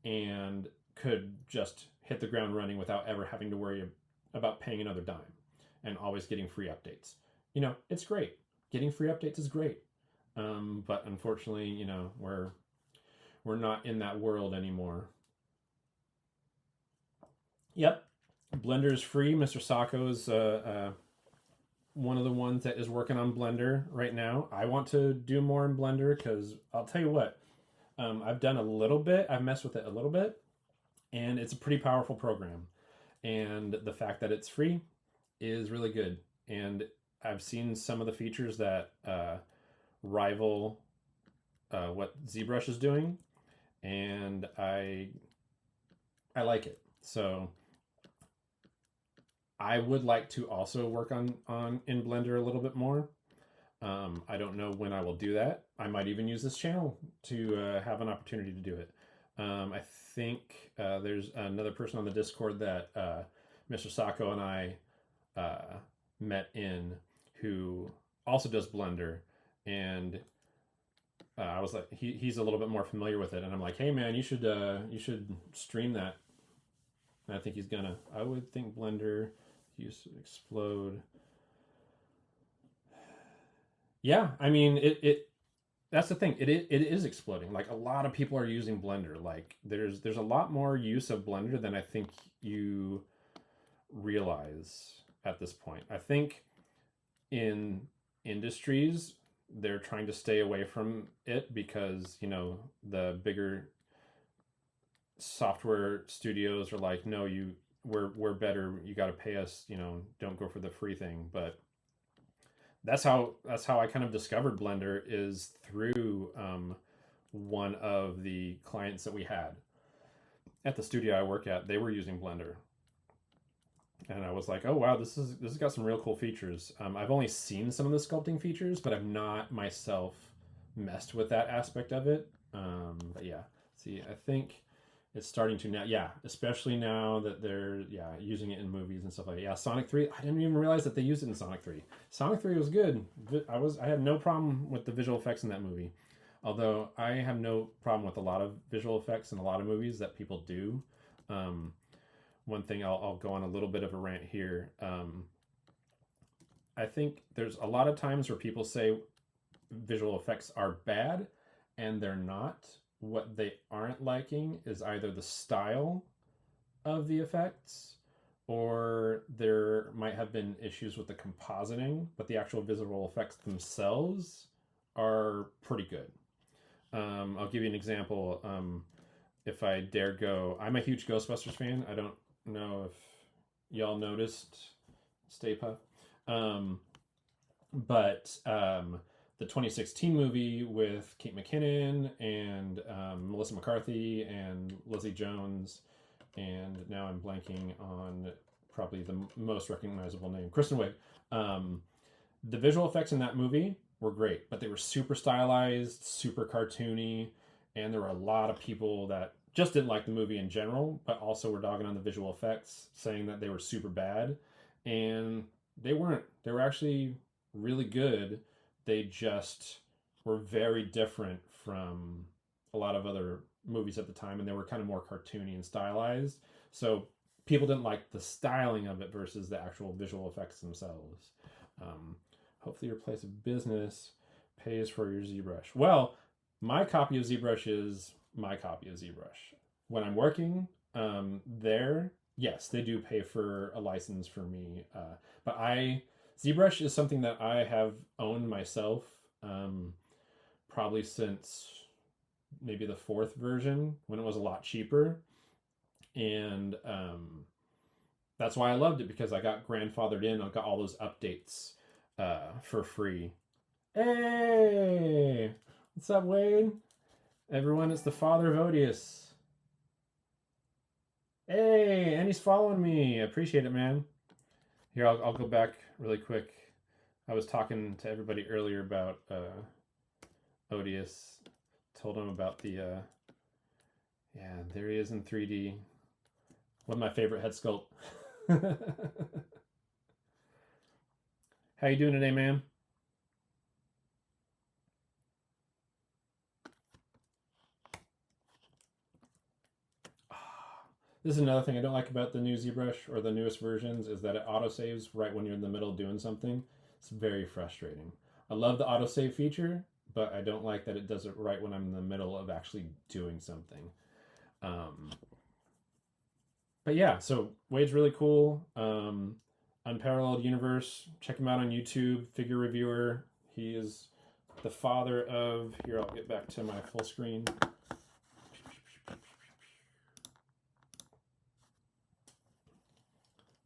A: and could just hit the ground running without ever having to worry about paying another dime and always getting free updates. You know, it's great. Getting free updates is great. But unfortunately, you know, we're not in that world anymore. Yep, Blender is free. Mr. Sacco is one of the ones that is working on Blender right now. I want to do more in Blender because I'll tell you what, I've done a little bit. I've messed with it a little bit, and it's a pretty powerful program. And the fact that it's free is really good. And I've seen some of the features that rival what ZBrush is doing, and I like it. So I would like to also work on in Blender a little bit more. I don't know when I will do that. I might even use this channel to have an opportunity to do it. I think there's another person on the Discord that Mr. Sacco and I met in who also does Blender, and I was like, he's a little bit more familiar with it, and I'm like, hey man, you should stream that. And I think he's gonna. I would think Blender use explode. Yeah, I mean it that's the thing. It is exploding. Like a lot of people are using Blender. Like there's a lot more use of Blender than I think you realize at this point. I think in industries they're trying to stay away from it because, you know, the bigger software studios are like, no, we're better. You got to pay us, you know, don't go for the free thing. But that's how I kind of discovered Blender is through one of the clients that we had at the studio I work at. They were using Blender, and I was like, oh wow, this has got some real cool features. I've only seen some of the sculpting features, but I've not myself messed with that aspect of it. But yeah, see, I think it's starting to now. Yeah, especially now that they're using it in movies and stuff like that. Yeah, Sonic 3. I didn't even realize that they used it in Sonic 3. Sonic 3 was good. I had no problem with the visual effects in that movie. Although I have no problem with a lot of visual effects in a lot of movies that people do. One thing I'll go on a little bit of a rant here. I think there's a lot of times where people say visual effects are bad, and they're not. What they aren't liking is either the style of the effects, or there might have been issues with the compositing, but the actual visual effects themselves are pretty good. I'll give you an example. If I dare go, I'm a huge Ghostbusters fan. I don't know if y'all noticed Stay Puft. But the 2016 movie with Kate McKinnon and Melissa McCarthy and Leslie Jones, and now I'm blanking on probably the most recognizable name, Kristen Wiig. The visual effects in that movie were great, but they were super stylized, super cartoony, and there were a lot of people that just didn't like the movie in general, but also were dogging on the visual effects, saying that they were super bad. And they weren't. They were actually really good. They just were very different from a lot of other movies at the time, and they were kind of more cartoony and stylized. So people didn't like the styling of it versus the actual visual effects themselves. Hopefully your place of business pays for your ZBrush. Well, my copy of ZBrush is my copy of ZBrush. When I'm working there, yes, they do pay for a license for me. But ZBrush is something that I have owned myself probably since maybe the 4th version when it was a lot cheaper. And that's why I loved it, because I got grandfathered in. I got all those updates for free. Hey! What's up, Wade? Everyone, it's the father of Odious. Hey, and he's following me. I appreciate it, man. Here, I'll go back really quick. I was talking to everybody earlier about Odious. Told him about the yeah, there he is in 3D. One of my favorite head sculpt. How you doing today, man? This is another thing I don't like about the new ZBrush or the newest versions, is that it autosaves right when you're in the middle doing something. It's very frustrating. I love the autosave feature, but I don't like that it does it right when I'm in the middle of actually doing something. But yeah, so Wade's really cool. Unparalleled Universe. Check him out on YouTube. Figure reviewer. He is the father of. Here, I'll get back to my full screen.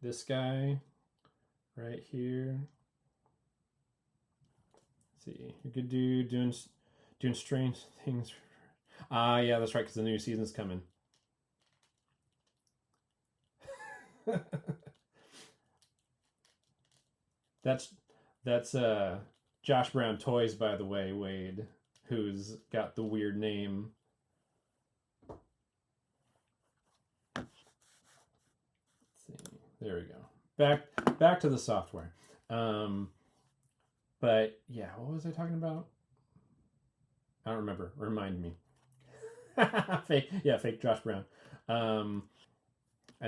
A: This guy right here. Let's see, a good dude doing strange things. Yeah, that's right, because the new season's coming. that's that's Josh Brown Toys, by the way, Wade, who's got the weird name. Let's see. There we go. Back to the software. But yeah, what was I talking about? I don't remember. Remind me. Fake Josh Brown. I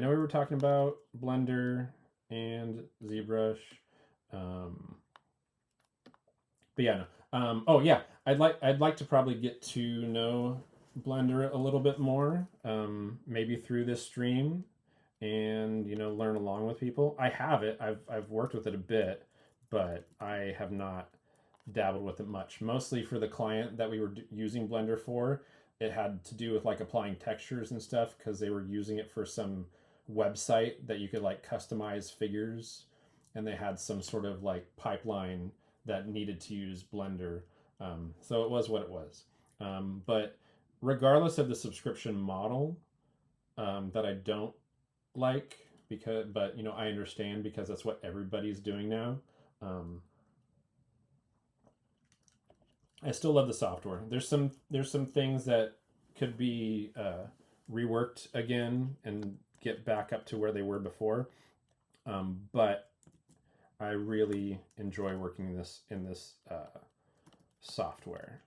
A: know we were talking about Blender and ZBrush. But yeah, no. Oh yeah, I'd like to probably get to know Blender a little bit more. Maybe through this stream, and learn along with people. I have it. I've worked with it a bit, but I have not dabbled with it much. Mostly for the client that we were using Blender for, it had to do with like applying textures and stuff because they were using it for some website that you could like customize figures, and they had some sort of like pipeline that needed to use Blender. So it was what it was. But regardless of the subscription model, that I don't like, but I understand because that's what everybody's doing now. I still love the software. There's some things that could be reworked again and get back up to where they were before. But I really enjoy working in this software,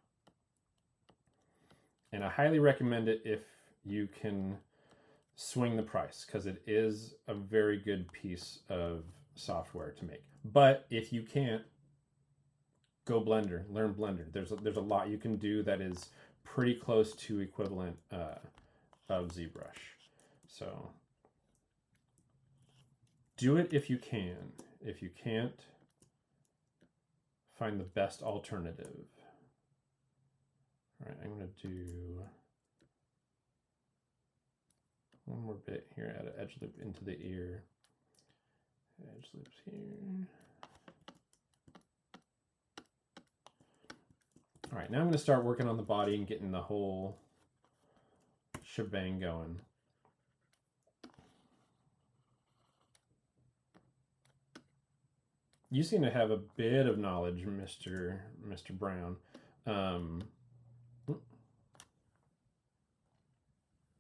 A: and I highly recommend it if you can swing the price, because it is a very good piece of software to make. But if you can't, go Blender, learn Blender. There's a lot you can do that is pretty close to equivalent of ZBrush. So do it if you can. If you can't, find the best alternative. All right, I'm going to do one more bit here, add an edge loop into the ear. Edge loops here. All right, now I'm going to start working on the body and getting the whole shebang going. You seem to have a bit of knowledge, Mr. Brown.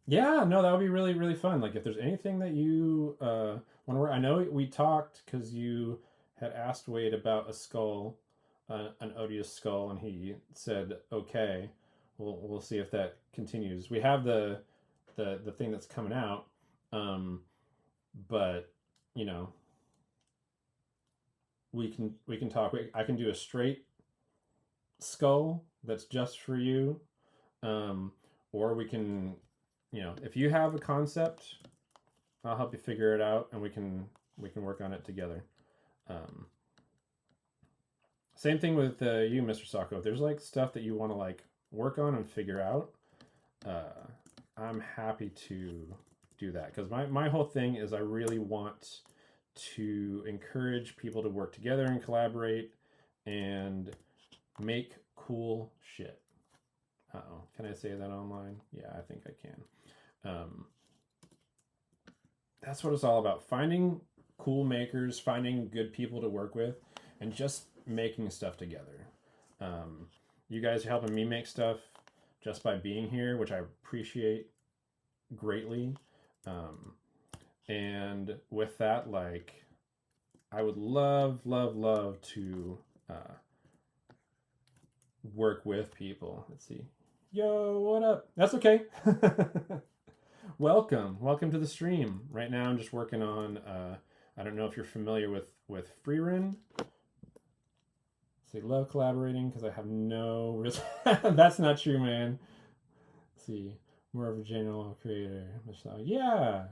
A: Yeah, no, that would be really, really fun. Like if there's anything that you want to work, I know we talked because you had asked Wade about a skull, an odious skull, and he said, okay, we'll see if that continues. We have the thing that's coming out, but we can talk. I can do a straight skull that's just for you, or we can, if you have a concept, I'll help you figure it out, and we can work on it together. Same thing with you, Mr. Sacco. If there's like stuff that you want to like work on and figure out, I'm happy to do that, because my whole thing is I really want to encourage people to work together and collaborate and make cool shit. Uh-oh, can I say that online? Yeah, I think I can. That's what it's all about. Finding cool makers, finding good people to work with, and just making stuff together. You guys are helping me make stuff just by being here, which I appreciate greatly. And with that, like, I would love to work with people. Let's see. Yo, what up? That's okay. Welcome to the stream. Right now I'm just working on, I don't know if you're familiar with Frieren. Say love collaborating because I have no that's not true, man. Let's see, more of a general creator. Michelle, yeah. I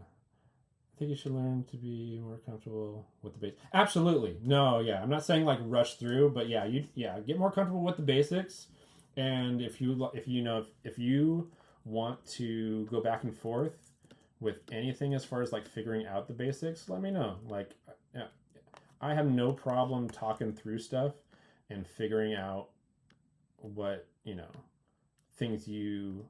A: think you should learn to be more comfortable with the basics. Absolutely. No, yeah. I'm not saying like rush through, but yeah, get more comfortable with the basics. And if you want to go back and forth with anything as far as like figuring out the basics, let me know. Like, I have no problem talking through stuff and figuring out what things you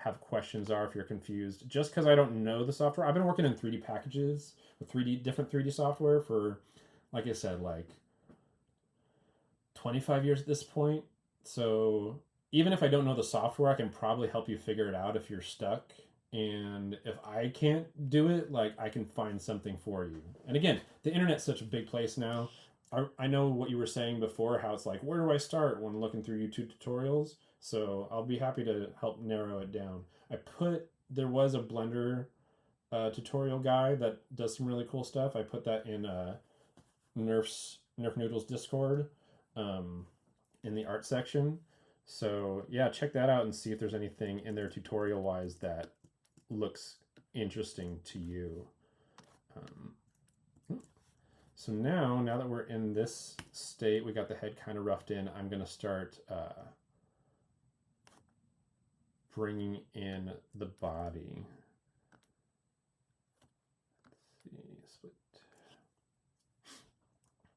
A: have questions are, if you're confused. Just because I don't know the software, I've been working in 3D packages with different 3D software for, like I said, like 25 years at this point. So even if I don't know the software, I can probably help you figure it out if you're stuck. And if I can't do it, like I can find something for you. And again, the internet's such a big place now. I know what you were saying before, how it's like, where do I start when looking through YouTube tutorials? So I'll be happy to help narrow it down. There was a Blender tutorial guy that does some really cool stuff. I put that in Nerf Noodles Discord in the art section. So yeah, check that out and see if there's anything in there tutorial wise that looks interesting to you. So now that we're in this state, we got the head kind of roughed in, I'm going to start bringing in the body. Let's see, split.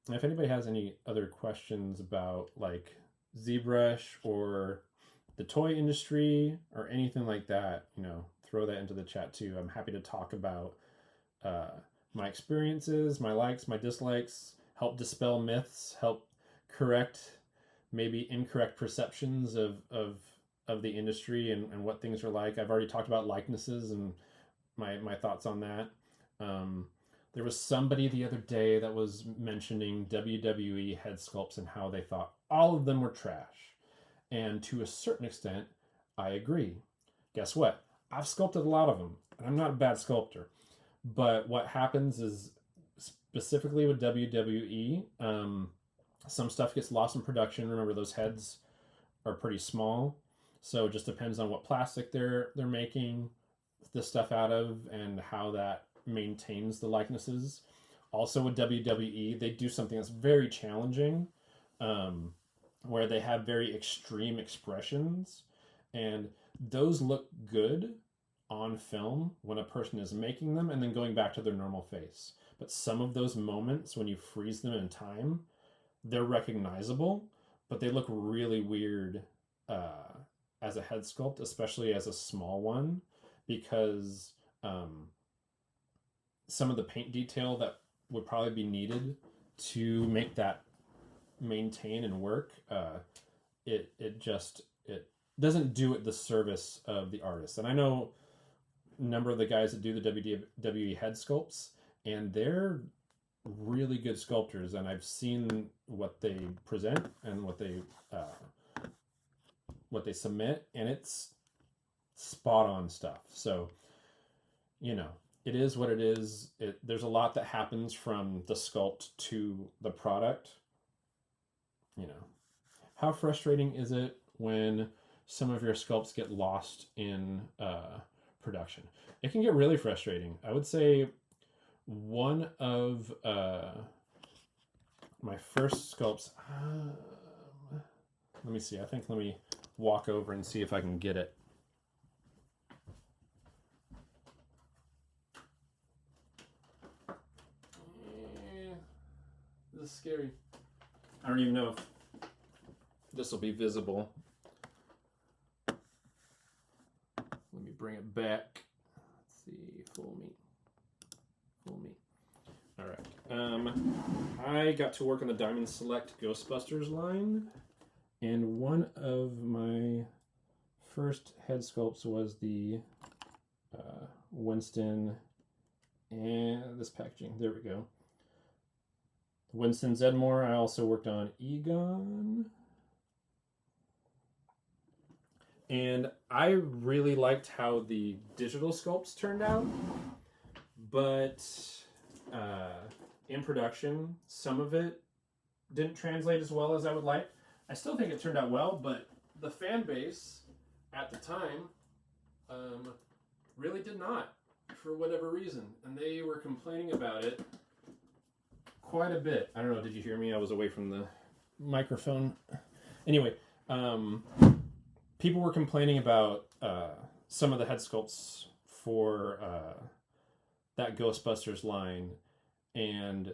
A: And if anybody has any other questions about like ZBrush or the toy industry or anything like that, you know, throw that into the chat too. I'm happy to talk about my experiences, my likes, my dislikes, help dispel myths, help correct maybe incorrect perceptions of the industry and what things are like. I've already talked about likenesses and my thoughts on that. There was somebody the other day that was mentioning WWE head sculpts and how they thought all of them were trash. And to a certain extent, I agree. Guess what? I've sculpted a lot of them, and I'm not a bad sculptor. But what happens is, specifically with WWE, some stuff gets lost in production. Remember, those heads are pretty small, so it just depends on what plastic they're making this stuff out of and how that maintains the likenesses. Also with WWE, they do something that's very challenging, where they have very extreme expressions, and those look good on film when a person is making them and then going back to their normal face. But some of those moments when you freeze them in time, they're recognizable, but they look really weird as a head sculpt, especially as a small one, because some of the paint detail that would probably be needed to make that maintain and work, it doesn't do it the service of the artist. And I know a number of the guys that do the WWE head sculpts, and they're really good sculptors, and I've seen what they present and what they submit, and it's spot on stuff. So, you know, it is what it is. There's a lot that happens from the sculpt to the product. You know, how frustrating is it when some of your sculpts get lost in production? It can get really frustrating. I would say one of my first sculpts, let me see, let me walk over and see if I can get it. This is scary. I don't even know if this will be visible. Let me bring it back. Let's see, full meat. All right. I got to work on the Diamond Select Ghostbusters line, and one of my first head sculpts was the Winston, and this packaging. There we go. Winston Zedmore. I also worked on Egon. And I really liked how the digital sculpts turned out, but in production, some of it didn't translate as well as I would like. I still think it turned out well, but the fan base at the time really did not, for whatever reason. And they were complaining about it quite a bit. I don't know, did you hear me? I was away from the microphone. Anyway, people were complaining about some of the head sculpts for that Ghostbusters line, and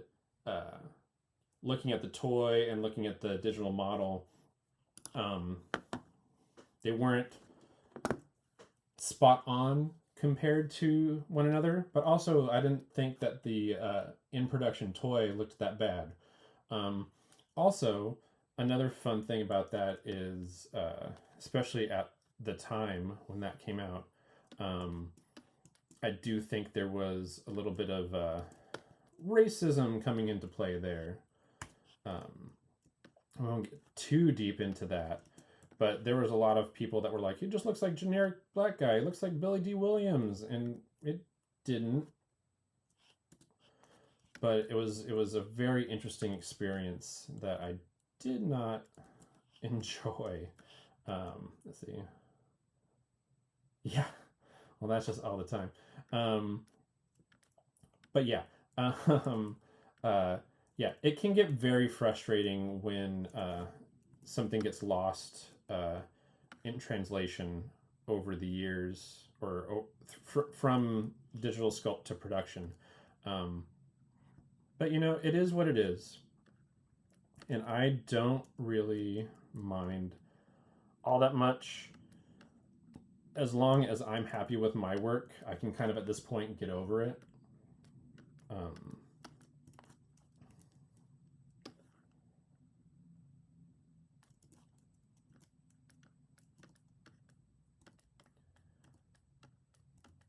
A: looking at the toy and looking at the digital model, they weren't spot on compared to one another, but also I didn't think that the in production toy looked that bad. Also, another fun thing about that is, especially at the time when that came out, I do think there was a little bit of racism coming into play there. I won't get too deep into that, but there was a lot of people that were like, he just looks like generic black guy. He looks like Billy D. Williams, and it didn't. But it was a very interesting experience that I did not enjoy. Let's see. Yeah, well, that's just all the time. But yeah, yeah, it can get very frustrating when something gets lost in translation over the years, or from digital sculpt to production. But you know, it is what it is, and I don't really mind all that much. As long as I'm happy with my work, I can kind of at this point get over it.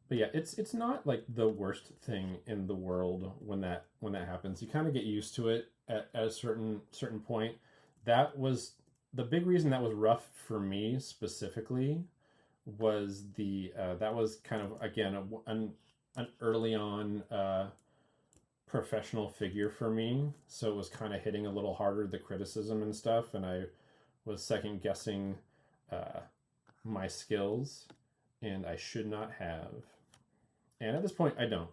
A: But yeah, it's not like the worst thing in the world when that happens. You kind of get used to it at a certain point. That was the big reason that was rough for me specifically, was the that was kind of, again, an early on professional figure for me, so it was kind of hitting a little harder, the criticism and stuff, and I was second guessing my skills, and I should not have. And at this point, I don't.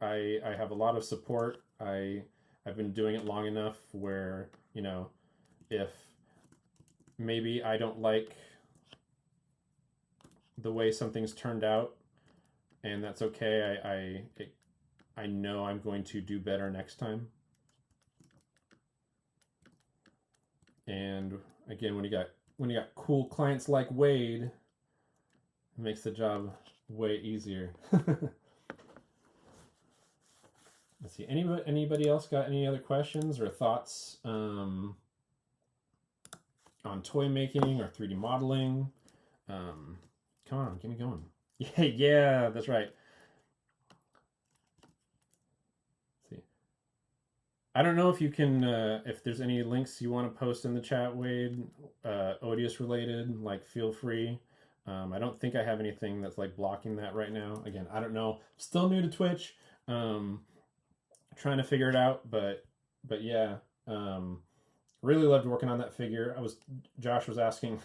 A: I have a lot of support. I've been doing it long enough where, you know, if maybe I don't like the way something's turned out, and that's okay. I know I'm going to do better next time. And again, when you got cool clients like Wade, it makes the job way easier. Let's see. Anybody else got any other questions or thoughts on toy making or 3D modeling? Come on, get me going. Yeah, that's right. Let's see. I don't know if you can, if there's any links you want to post in the chat, Wade, Odious related, like, feel free. I don't think I have anything that's like blocking that right now. Again, I don't know. Still new to Twitch. Trying to figure it out, but yeah, really loved working on that figure. Josh was asking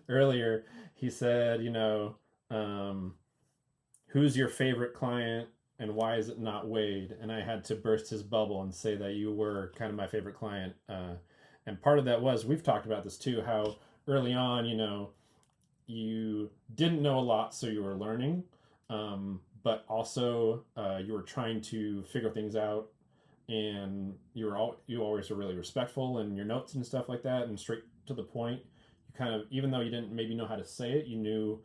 A: earlier. He said, you know, who's your favorite client and why is it not Wade? And I had to burst his bubble and say that you were kind of my favorite client. And part of that was, we've talked about this too, how early on, you know, you didn't know a lot, so you were learning, but also you were trying to figure things out, and you always were really respectful in your notes and stuff like that, and straight to the point. You kind of, even though you didn't maybe know how to say it, you knew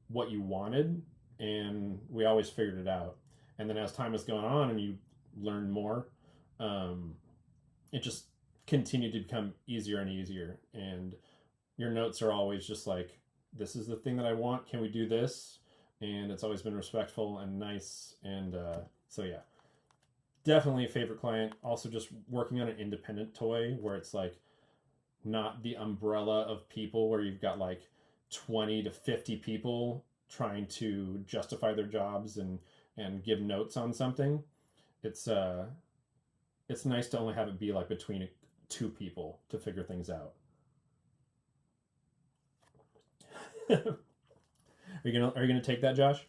A: what you wanted, and we always figured it out. And then as time has gone on and you learn more, it just continued to become easier and easier. And your notes are always just like, this is the thing that I want. Can we do this? And it's always been respectful and nice. And so yeah, definitely a favorite client. Also, just working on an independent toy where it's like not the umbrella of people where you've got like 20 to 50 people trying to justify their jobs and give notes on something. It's nice to only have it be like between two people to figure things out. Are you gonna take that, Josh?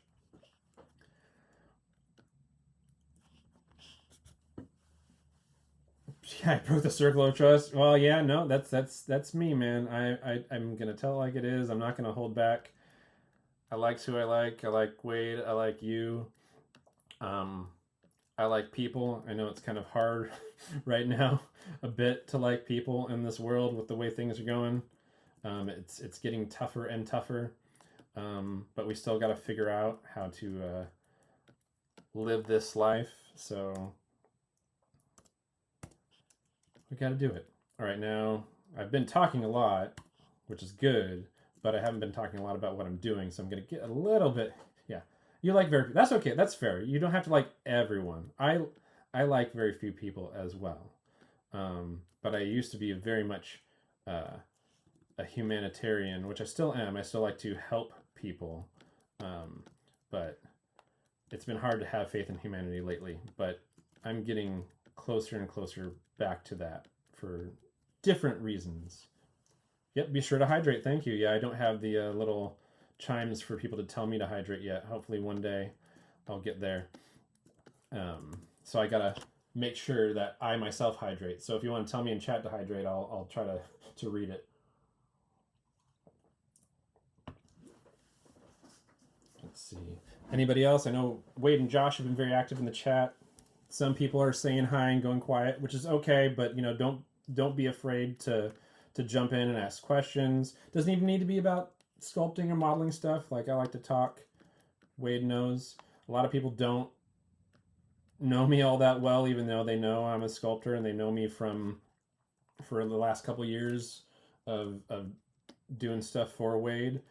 A: Yeah, I broke the circle of trust. Well, yeah, no, that's me, man. I'm gonna tell it like it is. I'm not gonna hold back. I like who I like. I like Wade. I like you. I like people. I know it's kind of hard right now, a bit, to like people in this world with the way things are going. It's getting tougher and tougher. but we still got to figure out how to live this life. So we got to do it. All right, now I've been talking a lot, which is good, but I haven't been talking a lot about what I'm doing. So I'm going to get a little bit. Yeah, you like that's okay. That's fair. You don't have to like everyone. I like very few people as well. But I used to be very much a humanitarian, which I still am. I still like to help people, but it's been hard to have faith in humanity lately. But I'm getting closer and closer back to that for different reasons. Yep, be sure to hydrate. Thank you. Yeah, I don't have the little chimes for people to tell me to hydrate yet. Hopefully one day I'll get there. So I gotta make sure that I myself hydrate. So if you want to tell me in chat to hydrate, I'll try to read it. Let's see. Anybody else? I know Wade and Josh have been very active in the chat. Some people are saying hi and going quiet, which is okay, but don't be afraid to jump in and ask questions. Doesn't even need to be about sculpting or modeling stuff. Like, I like to talk. Wade knows. A lot of people don't know me all that well, even though they know I'm a sculptor and they know me for the last couple years of doing stuff for Wade.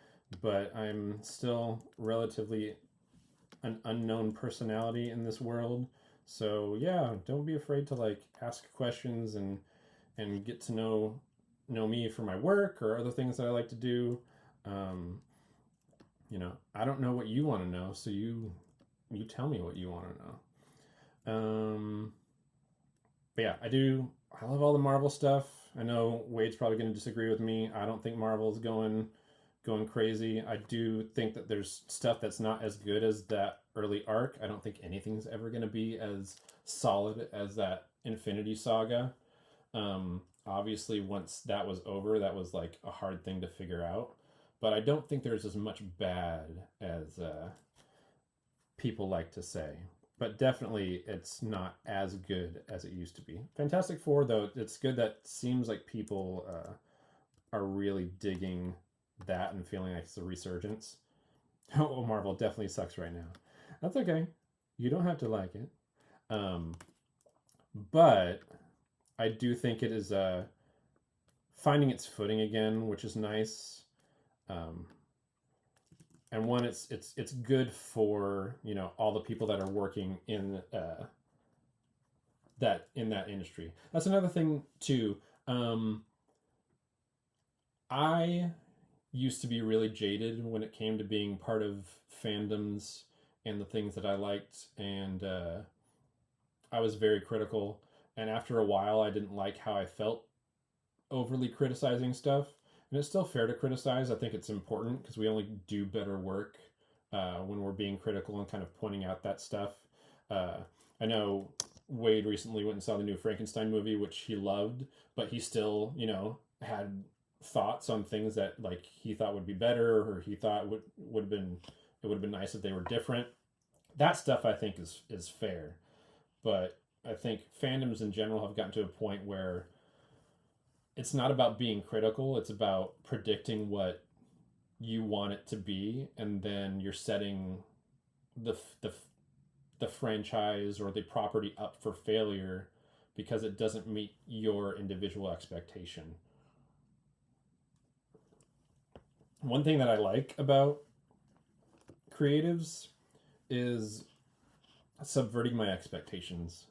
A: But I'm still relatively an unknown personality in this world. So yeah, don't be afraid to like ask questions and get to know me for my work or other things that I like to do. I don't know what you want to know, so you tell me what you want to know. But yeah, I love all the Marvel stuff. I know Wade's probably going to disagree with me. I don't think Marvel's going crazy. I do think that there's stuff that's not as good as that early arc. I don't think anything's ever going to be as solid as that Infinity Saga. Obviously, once that was over, that was like a hard thing to figure out. But I don't think there's as much bad as people like to say. But definitely, it's not as good as it used to be. Fantastic Four, though, it's good that seems like people are really digging that and feeling like it's a resurgence. Oh, Marvel definitely sucks right now. That's okay. You don't have to like it. But I do think it is finding its footing again, which is nice. And one, it's good for all the people that are working in that industry. That's another thing too. I used to be really jaded when it came to being part of fandoms and the things that I liked, and I was very critical. And after a while, I didn't like how I felt overly criticizing stuff. And it's still fair to criticize. I think it's important because we only do better work when we're being critical and kind of pointing out that stuff. I know Wade recently went and saw the new Frankenstein movie, which he loved, but he still, had thoughts on things that like he thought would be better, or he thought would have been nice if they were different. That stuff I think is fair, but I think fandoms in general have gotten to a point where it's not about being critical, it's about predicting what you want it to be, and then you're setting the franchise or the property up for failure because it doesn't meet your individual expectation. One thing that I like about creatives is subverting my expectations.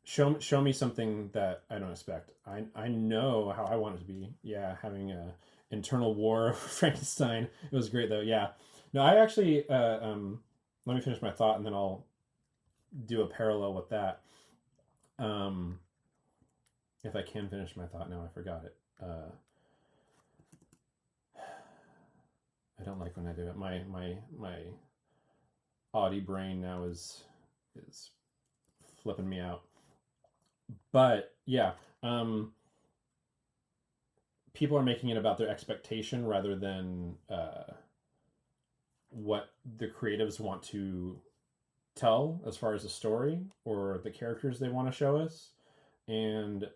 A: Show me something that I don't expect. I know how I want it to be. Yeah, having a internal war of Frankenstein. It was great though. Yeah. No, I actually let me finish my thought and then I'll do a parallel with that. If I can finish my thought now, I forgot it. I don't like when I do it. My Audi brain now is flipping me out. But yeah, people are making it about their expectation rather than what the creatives want to tell as far as the story or the characters they want to show us. And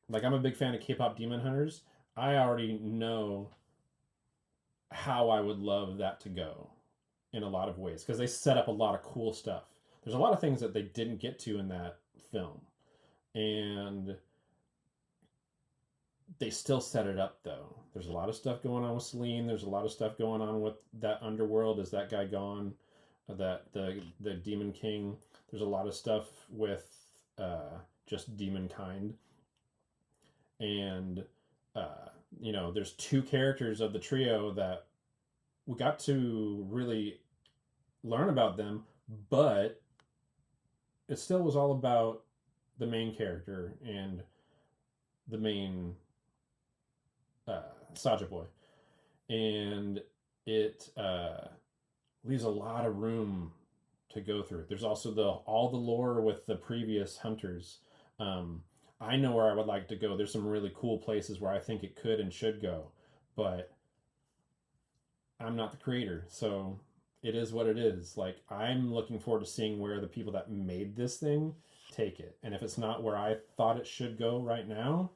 A: like, I'm a big fan of K-pop Demon Hunters. I already know how I would love that to go in a lot of ways because they set up a lot of cool stuff. There's a lot of things that they didn't get to in that film, and they still set it up though. There's a lot of stuff going on with Celine. There's a lot of stuff going on with that underworld. Is that guy gone? That the Demon King. There's a lot of stuff with just demon kind, and there's two characters of the trio that we got to really learn about them, but it still was all about the main character and the main Saja boy, and it leaves a lot of room to go through. There's also all the lore with the previous hunters. I know where I would like to go. There's some really cool places where I think it could and should go, but I'm not the creator, so it is what it is. Like, I'm looking forward to seeing where the people that made this thing take it. And if it's not where I thought it should go right now,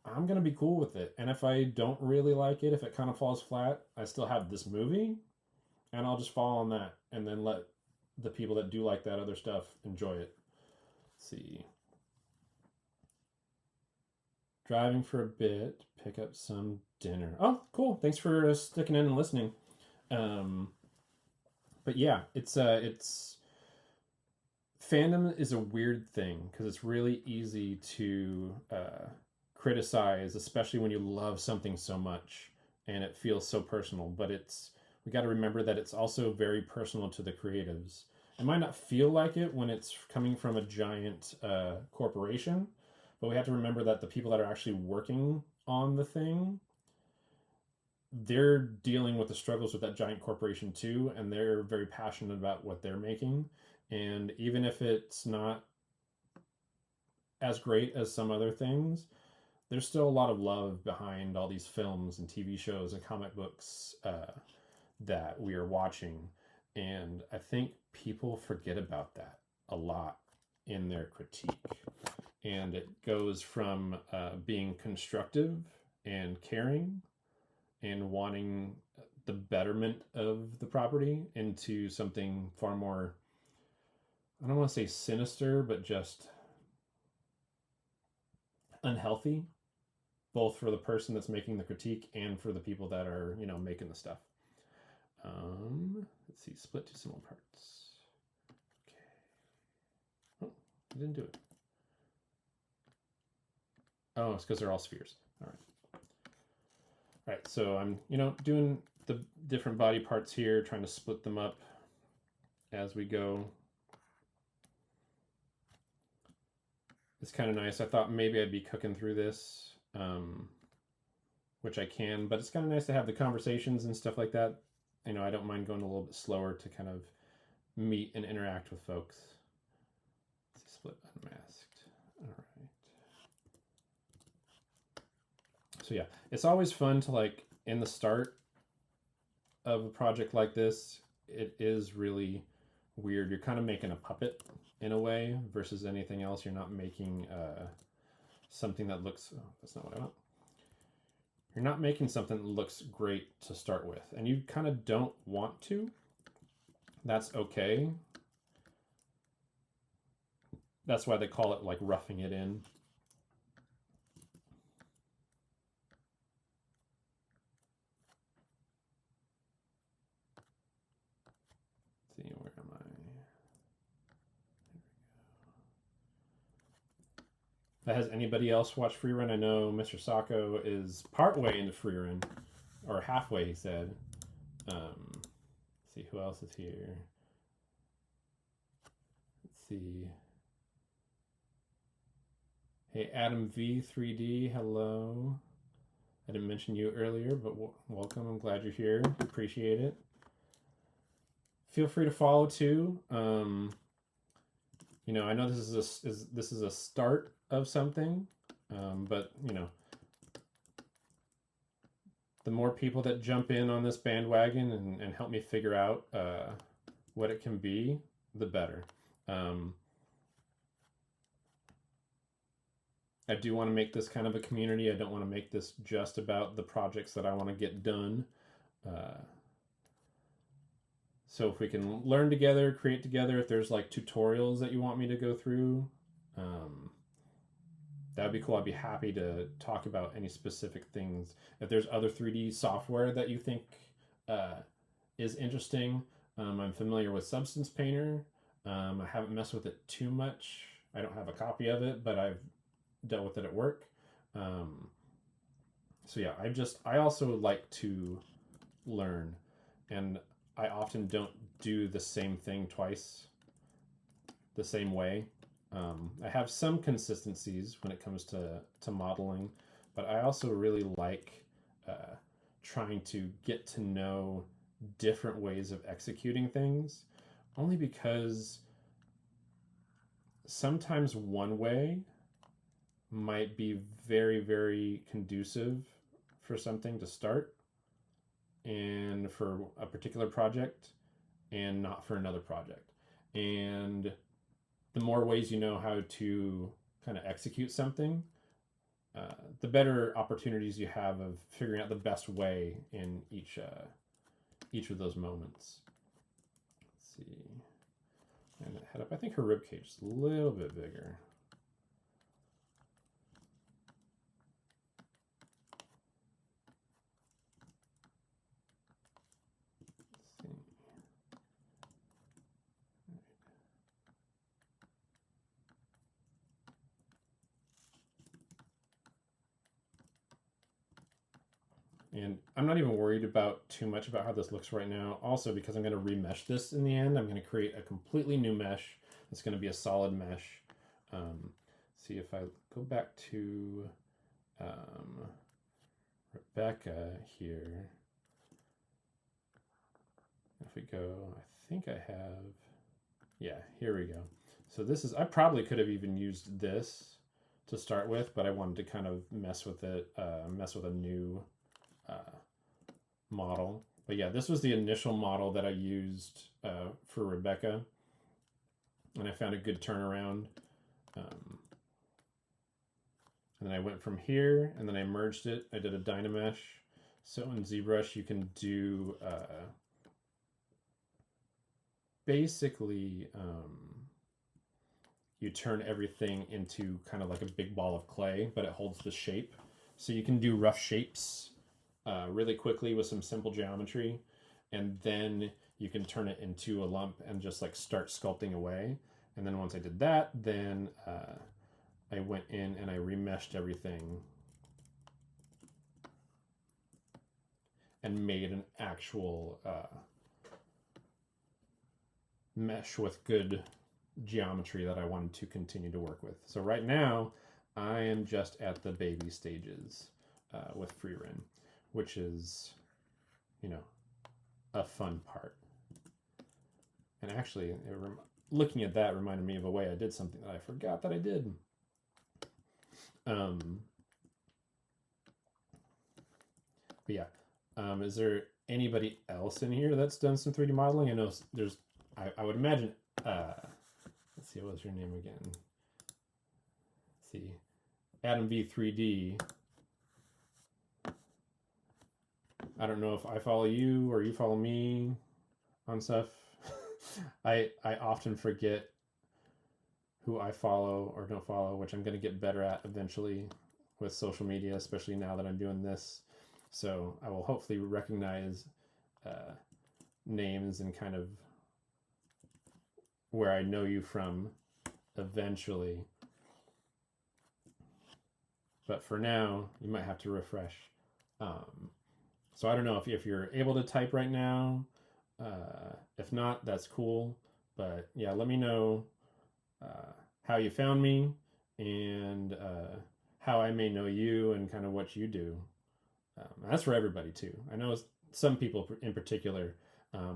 A: I'm going to be cool with it. And if I don't really like it, if it kind of falls flat, I still have this movie, and I'll just fall on that and then let the people that do like that other stuff enjoy it. Let's see. Driving for a bit, pick up some dinner. Oh, cool. Thanks for sticking in and listening. But yeah, it's fandom is a weird thing because it's really easy to criticize, especially when you love something so much and it feels so personal. But we got to remember that it's also very personal to the creatives. It might not feel like it when it's coming from a giant corporation, but we have to remember that the people that are actually working on the thing, they're dealing with the struggles with that giant corporation too, and they're very passionate about what they're making. And even if it's not as great as some other things, there's still a lot of love behind all these films and TV shows and comic books that we are watching. And I think people forget about that a lot in their critique. And it goes from being constructive and caring and wanting the betterment of the property into something far more, I don't want to say sinister, but just unhealthy, both for the person that's making the critique and for the people that are, making the stuff. Let's see, split to similar parts. Okay. Oh, I didn't do it. Oh, it's because they're all spheres. All right. All right, so I'm, doing the different body parts here, trying to split them up as we go. It's kind of nice. I thought maybe I'd be cooking through this, which I can, but it's kind of nice to have the conversations and stuff like that. I don't mind going a little bit slower to kind of meet and interact with folks. Let's see, split unmasked. All right. So yeah, it's always fun to in the start of a project like this, it is really weird. You're kind of making a puppet in a way versus anything else. You're not making something that looks, oh, that's not what I want. You're not making something that looks great to start with, and you kind of don't want to. That's okay. That's why they call it roughing it in. Let's see, where am I? Has anybody else watched Frieren? I know Mr. Sacco is partway into Frieren, or halfway, he said. Let's see, who else is here? Let's see. Hey, Adam V 3D, hello. I didn't mention you earlier, but welcome. I'm glad you're here. Appreciate it. Feel free to follow too. I know this is a start of something, but the more people that jump in on this bandwagon and help me figure out what it can be, the better. I do want to make this kind of a community. I don't want to make this just about the projects that I want to get done. So if we can learn together, create together, if there's like tutorials that you want me to go through, that would be cool. I'd be happy to talk about any specific things. If there's other 3D software that you think is interesting, I'm familiar with Substance Painter. I haven't messed with it too much. I don't have a copy of it, but I've dealt with it at work. So yeah, I also like to learn, and I often don't do the same thing twice the same way. I have some consistencies when it comes to modeling, but I also really like trying to get to know different ways of executing things, only because sometimes one way might be very, very conducive for something to start and for a particular project, and not for another project. And the more ways you know how to kind of execute something, the better opportunities you have of figuring out the best way in each of those moments. Let's see. And head up. I think her rib cage is a little bit bigger. And I'm not even worried about too much about how this looks right now. Also, because I'm going to remesh this in the end, I'm going to create a completely new mesh. It's going to be a solid mesh. See if I go back to Rebecca here. If we go, I think I have, yeah, here we go. So this is, I probably could have even used this to start with, but I wanted to kind of mess with it, mess with a new model. But yeah, this was the initial model that I used for Rebecca, and I found a good turnaround. And then I went from here, and then I merged it. I did a Dynamesh. So in ZBrush, you can do basically you turn everything into kind of like a big ball of clay, but it holds the shape. So you can do rough shapes really quickly with some simple geometry, and then you can turn it into a lump and just like start sculpting away. And then once I did that, then I went in and I remeshed everything and made an actual mesh with good geometry that I wanted to continue to work with. So right now, I am just at the baby stages with Frieren, which is, you know, a fun part. And actually, looking at that reminded me of a way I did something that I forgot that I did. But yeah, is there anybody else in here that's done some 3D modeling? I know there's, I would imagine, let's see, what was your name again? Let's see, Adam V 3D. I don't know if I follow you or you follow me on stuff. I often forget who I follow or don't follow, which I'm going to get better at eventually with social media, especially now that I'm doing this. So I will hopefully recognize names and kind of where I know you from eventually. But for now, you might have to refresh. So I don't know if you're able to type right now. If not, that's cool. But yeah, let me know how you found me and how I may know you and kind of what you do. That's for everybody too. I know some people in particular. Let's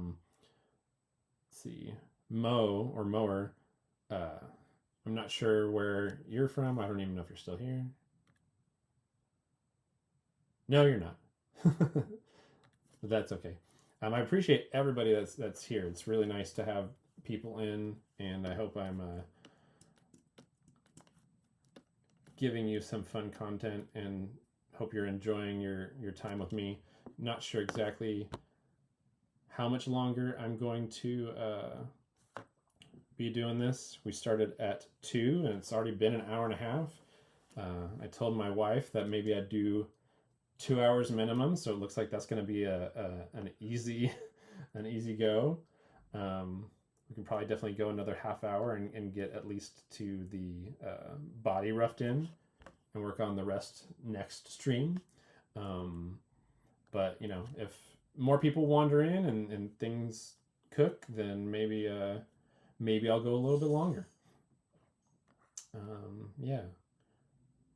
A: see, Mo or Mower. I'm not sure where you're from. I don't even know if you're still here. No, you're not. But that's okay. I appreciate everybody that's here. It's really nice to have people in, and I hope I'm giving you some fun content, and hope you're enjoying your time with me. Not sure exactly how much longer I'm going to be doing this. We started at 2 and it's already been an hour and a half. I told my wife that maybe I'd do 2 hours minimum, so it looks like that's going to be an easy go. We can probably definitely go another half hour and get at least to the body roughed in and work on the rest next stream. But you know, if more people wander in and things cook, then maybe I'll go a little bit longer. Yeah.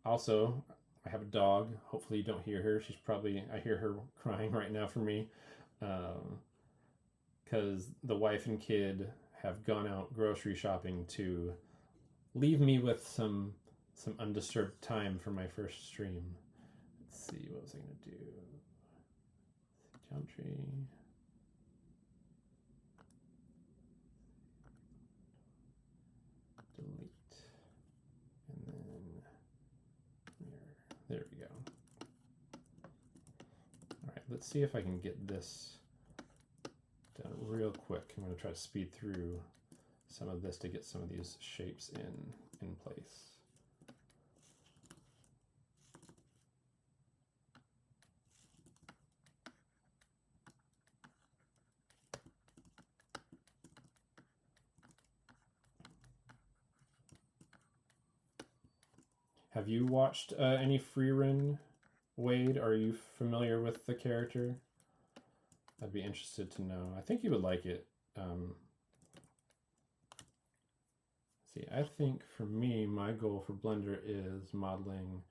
A: Also, I have a dog. Hopefully you don't hear her. I hear her crying right now for me. Because the wife and kid have gone out grocery shopping to leave me with some undisturbed time for my first stream. Let's see, what was I going to do? Geometry. Delete. And then mirror. There we go. All right, let's see if I can get this done real quick. I'm going to try to speed through some of this to get some of these shapes in place. Have you watched any Frieren, Wade? Are you familiar with the character? I'd be interested to know. I think you would like it. See, I think for me, my goal for Blender is modeling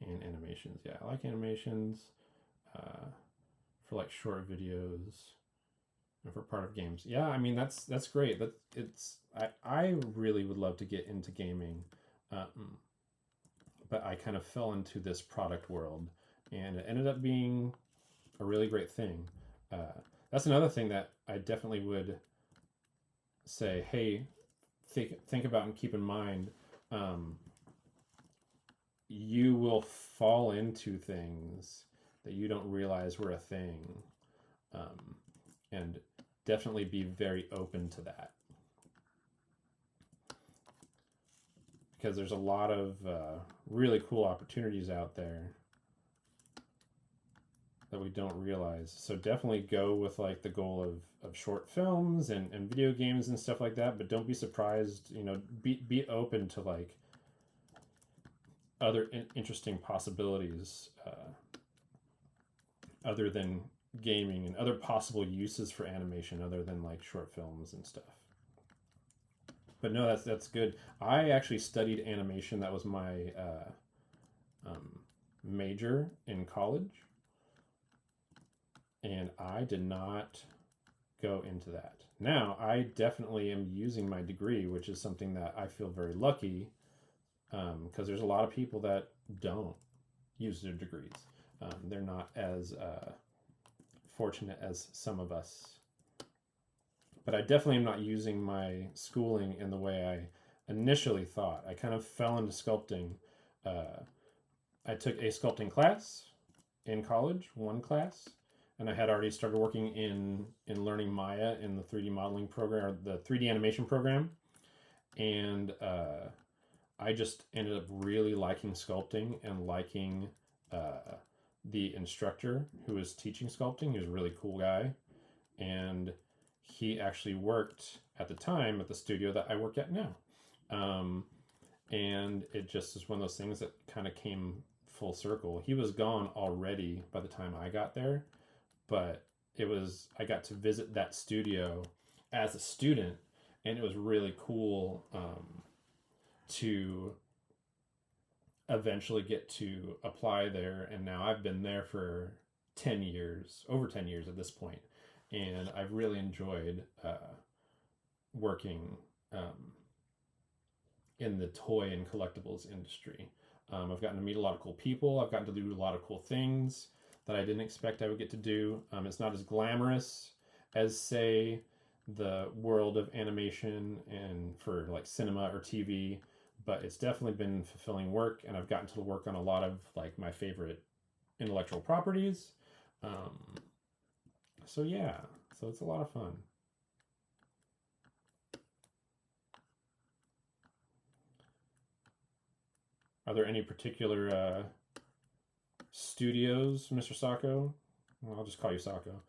A: and animations. Yeah, I like animations for like short videos and for part of games. Yeah, I mean that's great. I really would love to get into gaming, but I kind of fell into this product world, and it ended up being a really great thing. That's another thing that I definitely would say, hey, think about and keep in mind. You will fall into things that you don't realize were a thing, and definitely be very open to that, because there's a lot of really cool opportunities out there that we don't realize. So definitely go with like the goal of short films and video games and stuff like that, but don't be surprised, you know, be open to like other interesting possibilities other than gaming, and other possible uses for animation other than like short films and stuff. But no, that's good. I actually studied animation. That was my major in college, and I did not go into that. Now, I definitely am using my degree, which is something that I feel very lucky, because there's a lot of people that don't use their degrees. They're not as fortunate as some of us. But I definitely am not using my schooling in the way I initially thought. I kind of fell into sculpting. I took a sculpting class in college, one class, and I had already started working in learning Maya in the 3D modeling program, or the 3D animation program. And I just ended up really liking sculpting and liking the instructor who was teaching sculpting. He was a really cool guy. And he actually worked at the time at the studio that I work at now. And it just is one of those things that kind of came full circle. He was gone already by the time I got there, but I got to visit that studio as a student, and it was really cool to eventually get to apply there. And now I've been there for 10 years, over 10 years at this point, and I've really enjoyed working in the toy and collectibles industry. I've gotten to meet a lot of cool people. I've gotten to do a lot of cool things that I didn't expect I would get to do. It's not as glamorous as, say, the world of animation and for like cinema or TV, but it's definitely been fulfilling work, and I've gotten to work on a lot of like my favorite intellectual properties. So yeah, so it's a lot of fun. Are there any particular studios, Mr. Sacco? Well, I'll just call you Sacco,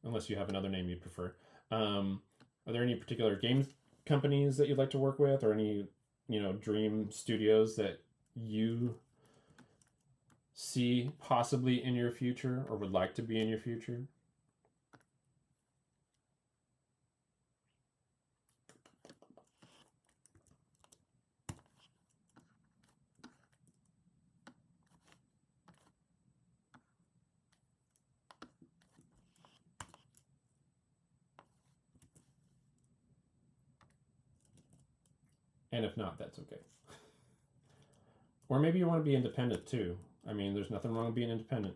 A: unless you have another name you'd prefer. Are there any particular game companies that you'd like to work with, or any, dream studios that you see possibly in your future or would like to be in your future? And if not, that's okay. Or maybe you want to be independent too. I mean, there's nothing wrong with being independent.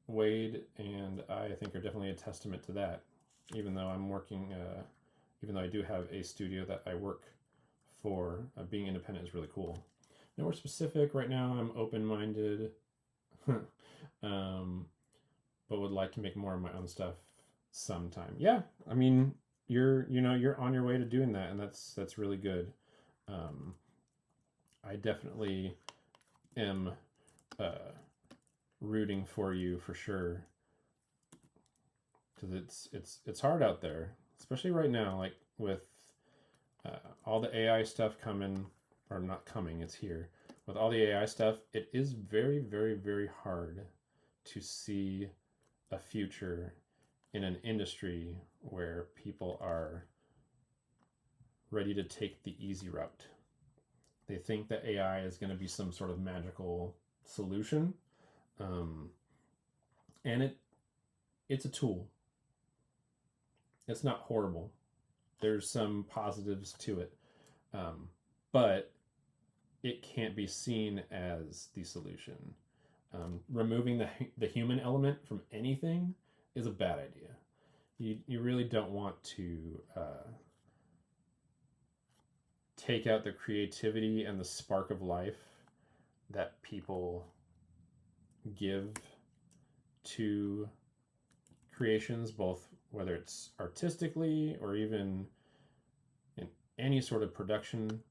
A: Wade and I think, are definitely a testament to that. Even though I'm working, even though I do have a studio that I work for, being independent is really cool. Nowhere specific right now. I'm open-minded, but would like to make more of my own stuff sometime. Yeah, I mean, you're on your way to doing that, and that's really good. I definitely am rooting for you for sure, because it's hard out there, especially right now, like with all the AI stuff coming, or not coming, it's here. With all the AI stuff, it is very, very, very hard to see a future in an industry where people are ready to take the easy route. They think that AI is going to be some sort of magical solution, and it's a tool. It's not horrible. There's some positives to it, but it can't be seen as the solution. Removing the human element from anything is a bad idea. You really don't want to take out the creativity and the spark of life that people give to creations, both whether it's artistically or even in any sort of production.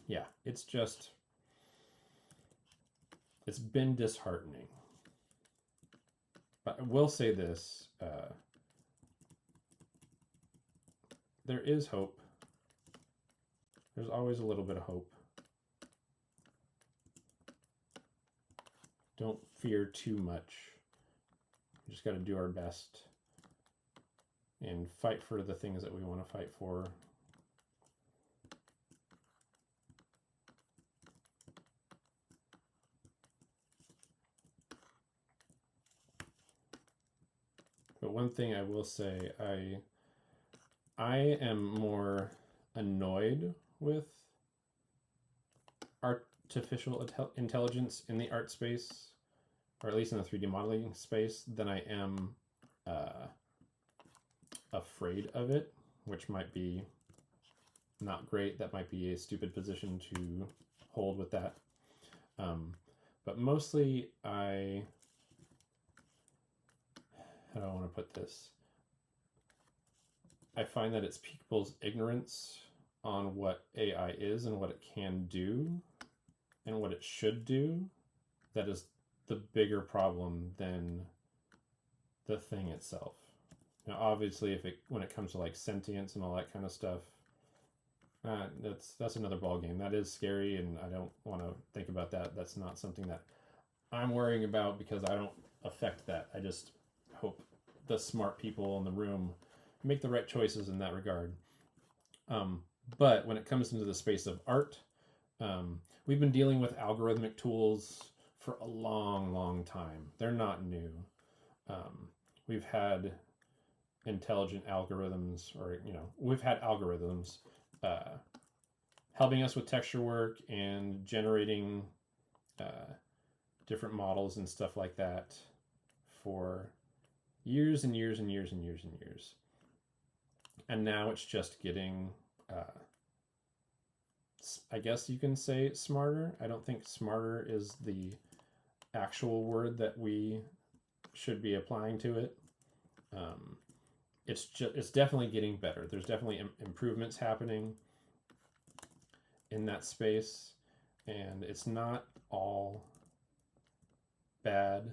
A: Yeah, it's been disheartening. But I will say this, there is hope. There's always a little bit of hope. Don't fear too much. We just got to do our best and fight for the things that we want to fight for. But one thing I will say, I am more annoyed with artificial intelligence in the art space, or at least in the 3D modeling space, than I am afraid of it, which might be not great. That might be a stupid position to hold with that. But mostly how do I want to put this? I find that it's people's ignorance on what AI is and what it can do and what it should do that is the bigger problem than the thing itself. Now, obviously, when it comes to like sentience and all that kind of stuff, that's another ballgame. That is scary, and I don't want to think about that. That's not something that I'm worrying about, because I don't affect that. I just hope the smart people in the room make the right choices in that regard. But when it comes into the space of art, we've been dealing with algorithmic tools for a long, long time. They're not new. We've had intelligent algorithms, or we've had algorithms helping us with texture work and generating different models and stuff like that for years and years and years and years and years. And now it's just getting, I guess you can say smarter. I don't think smarter is the actual word that we should be applying to it. It's definitely getting better. There's definitely improvements happening in that space, and it's not all bad.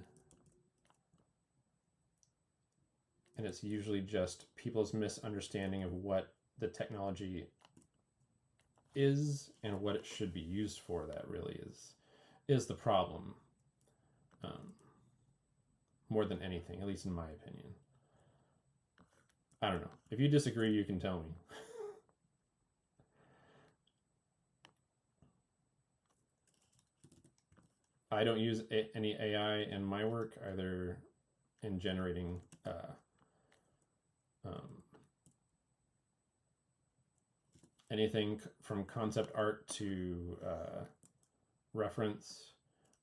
A: And it's usually just people's misunderstanding of what the technology is and what it should be used for. That really is the problem, more than anything, at least in my opinion. I don't know. If you disagree, you can tell me. I don't use any AI in my work, either in generating anything from concept art to reference.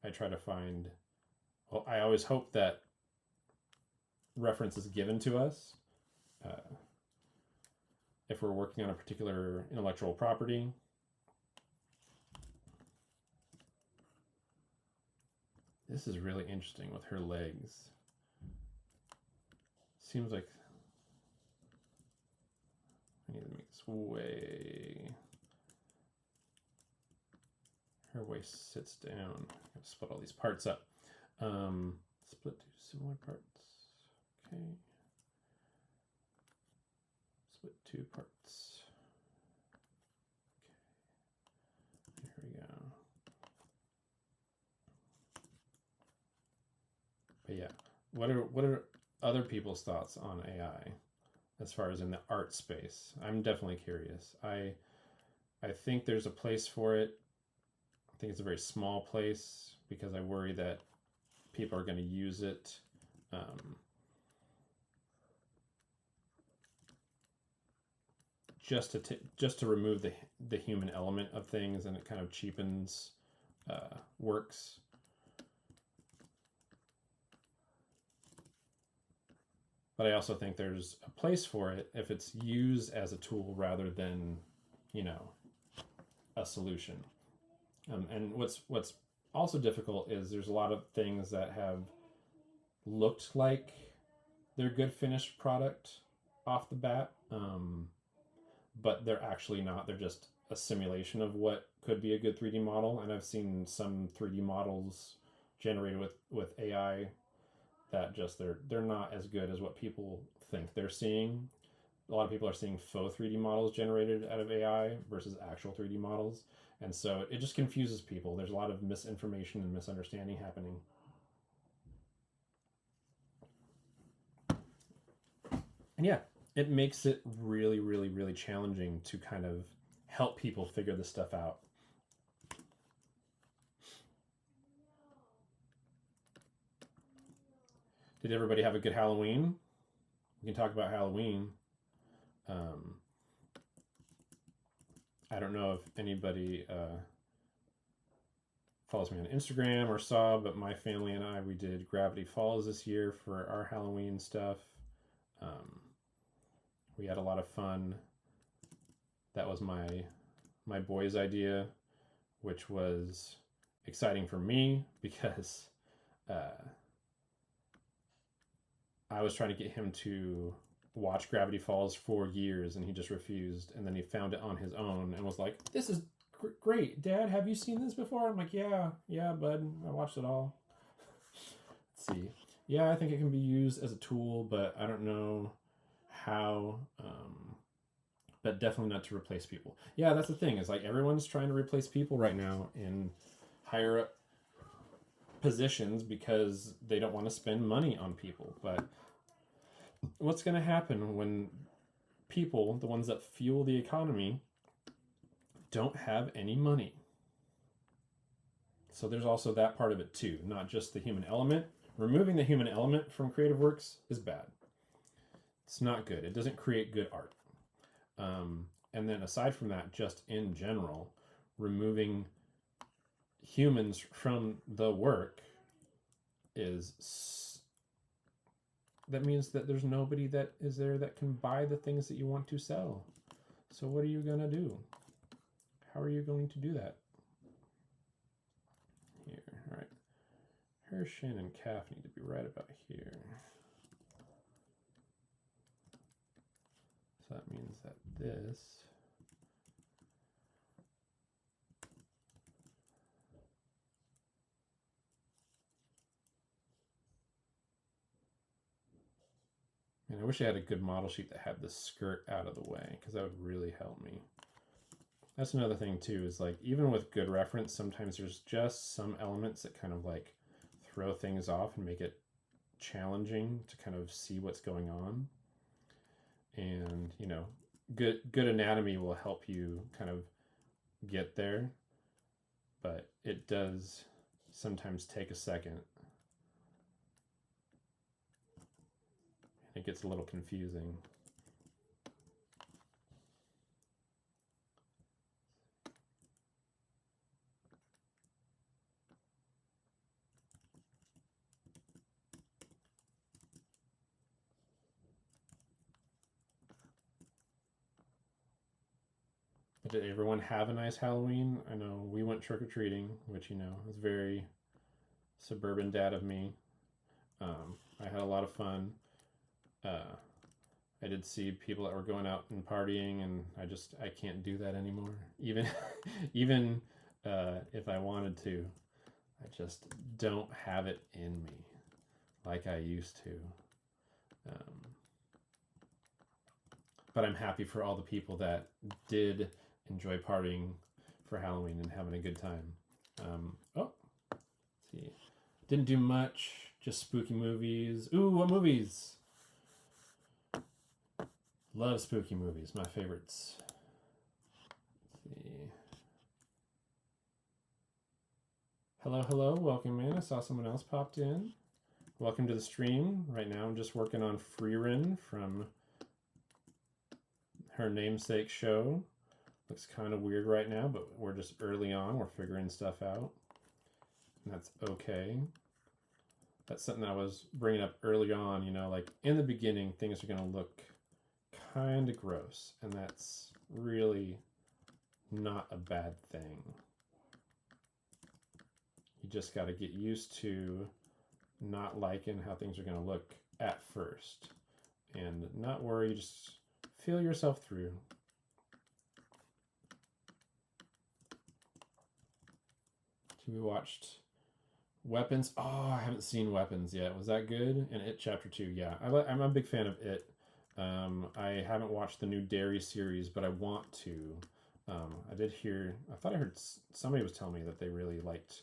A: I try to find, well, I always hope that reference is given to us if we're working on a particular intellectual property. This is really interesting with her legs. Seems like I need to make this way. Her waist sits down. I gotta split all these parts up. Split two similar parts. Okay. Split two parts. Okay. Here we go. But yeah, what are other people's thoughts on AI as far as in the art space? I'm definitely curious. I think there's a place for it. I think it's a very small place because I worry that people are going to use it just to remove the human element of things, and it kind of cheapens works. But I also think there's a place for it if it's used as a tool rather than, a solution. And what's also difficult is there's a lot of things that have looked like they're good finished product off the bat, but they're actually not. They're just a simulation of what could be a good 3D model. And I've seen some 3D models generated with AI that just they're not as good as what people think they're seeing. A lot of people are seeing faux 3D models generated out of AI versus actual 3D models. And so it just confuses people. There's a lot of misinformation and misunderstanding happening. And yeah, it makes it really, really, really challenging to kind of help people figure this stuff out. Did everybody have a good Halloween? We can talk about Halloween. I don't know if anybody follows me on Instagram or saw, but my family and I, we did Gravity Falls this year for our Halloween stuff. We had a lot of fun. That was my boy's idea, which was exciting for me because I was trying to get him to watch Gravity Falls for years, and he just refused. And then he found it on his own and was like, "This is great, Dad. Have you seen this before?" I'm like, "Yeah, bud. I watched it all." Let's see. Yeah, I think it can be used as a tool, but I don't know how. But definitely not to replace people. Yeah, that's the thing. Is like everyone's trying to replace people right now in higher up positions because they don't want to spend money on people. But what's going to happen when people, the ones that fuel the economy, don't have any money? So there's also that part of it too, not just the human element. Removing the human element from creative works is bad. It's not good. It doesn't create good art. And then aside from that, just in general, removing humans from the work is that means that there's nobody that is there that can buy the things that you want to sell. So what are you going to do? How are you going to do that? Here, all right. Her, shin, and calf need to be right about here. So that means that this and I wish I had a good model sheet that had the skirt out of the way, because that would really help me. That's another thing too, is like even with good reference, sometimes there's just some elements that kind of like throw things off and make it challenging to kind of see what's going on. And you know, good anatomy will help you kind of get there, but it does sometimes take a second. It gets a little confusing. But did everyone have a nice Halloween? I know we went trick-or-treating, which, you know, is very suburban dad of me. I had a lot of fun. I did see people that were going out and partying, and I can't do that anymore. Even if I wanted to, I just don't have it in me like I used to. But I'm happy for all the people that did enjoy partying for Halloween and having a good time. Let's see. Didn't do much, just spooky movies. Ooh, what movies? Love spooky movies, my favorites. Let's see. Hello, welcome in. I saw someone else popped in. Welcome to the stream. Right now I'm just working on Frieren from her namesake show. Looks kind of weird right now, but we're just early on. We're figuring stuff out, and that's okay. That's something I was bringing up early on, you know, like in the beginning, things are going to look kind of gross, and that's really not a bad thing. You just got to get used to not liking how things are going to look at first, and not worry, just feel yourself through. We watched Weapons. Oh, I haven't seen Weapons yet. Was that good? And It Chapter 2. Yeah, I'm a big fan of It. I haven't watched the new Dairy series, but I want to. I did hear, I thought I heard somebody was telling me that they really liked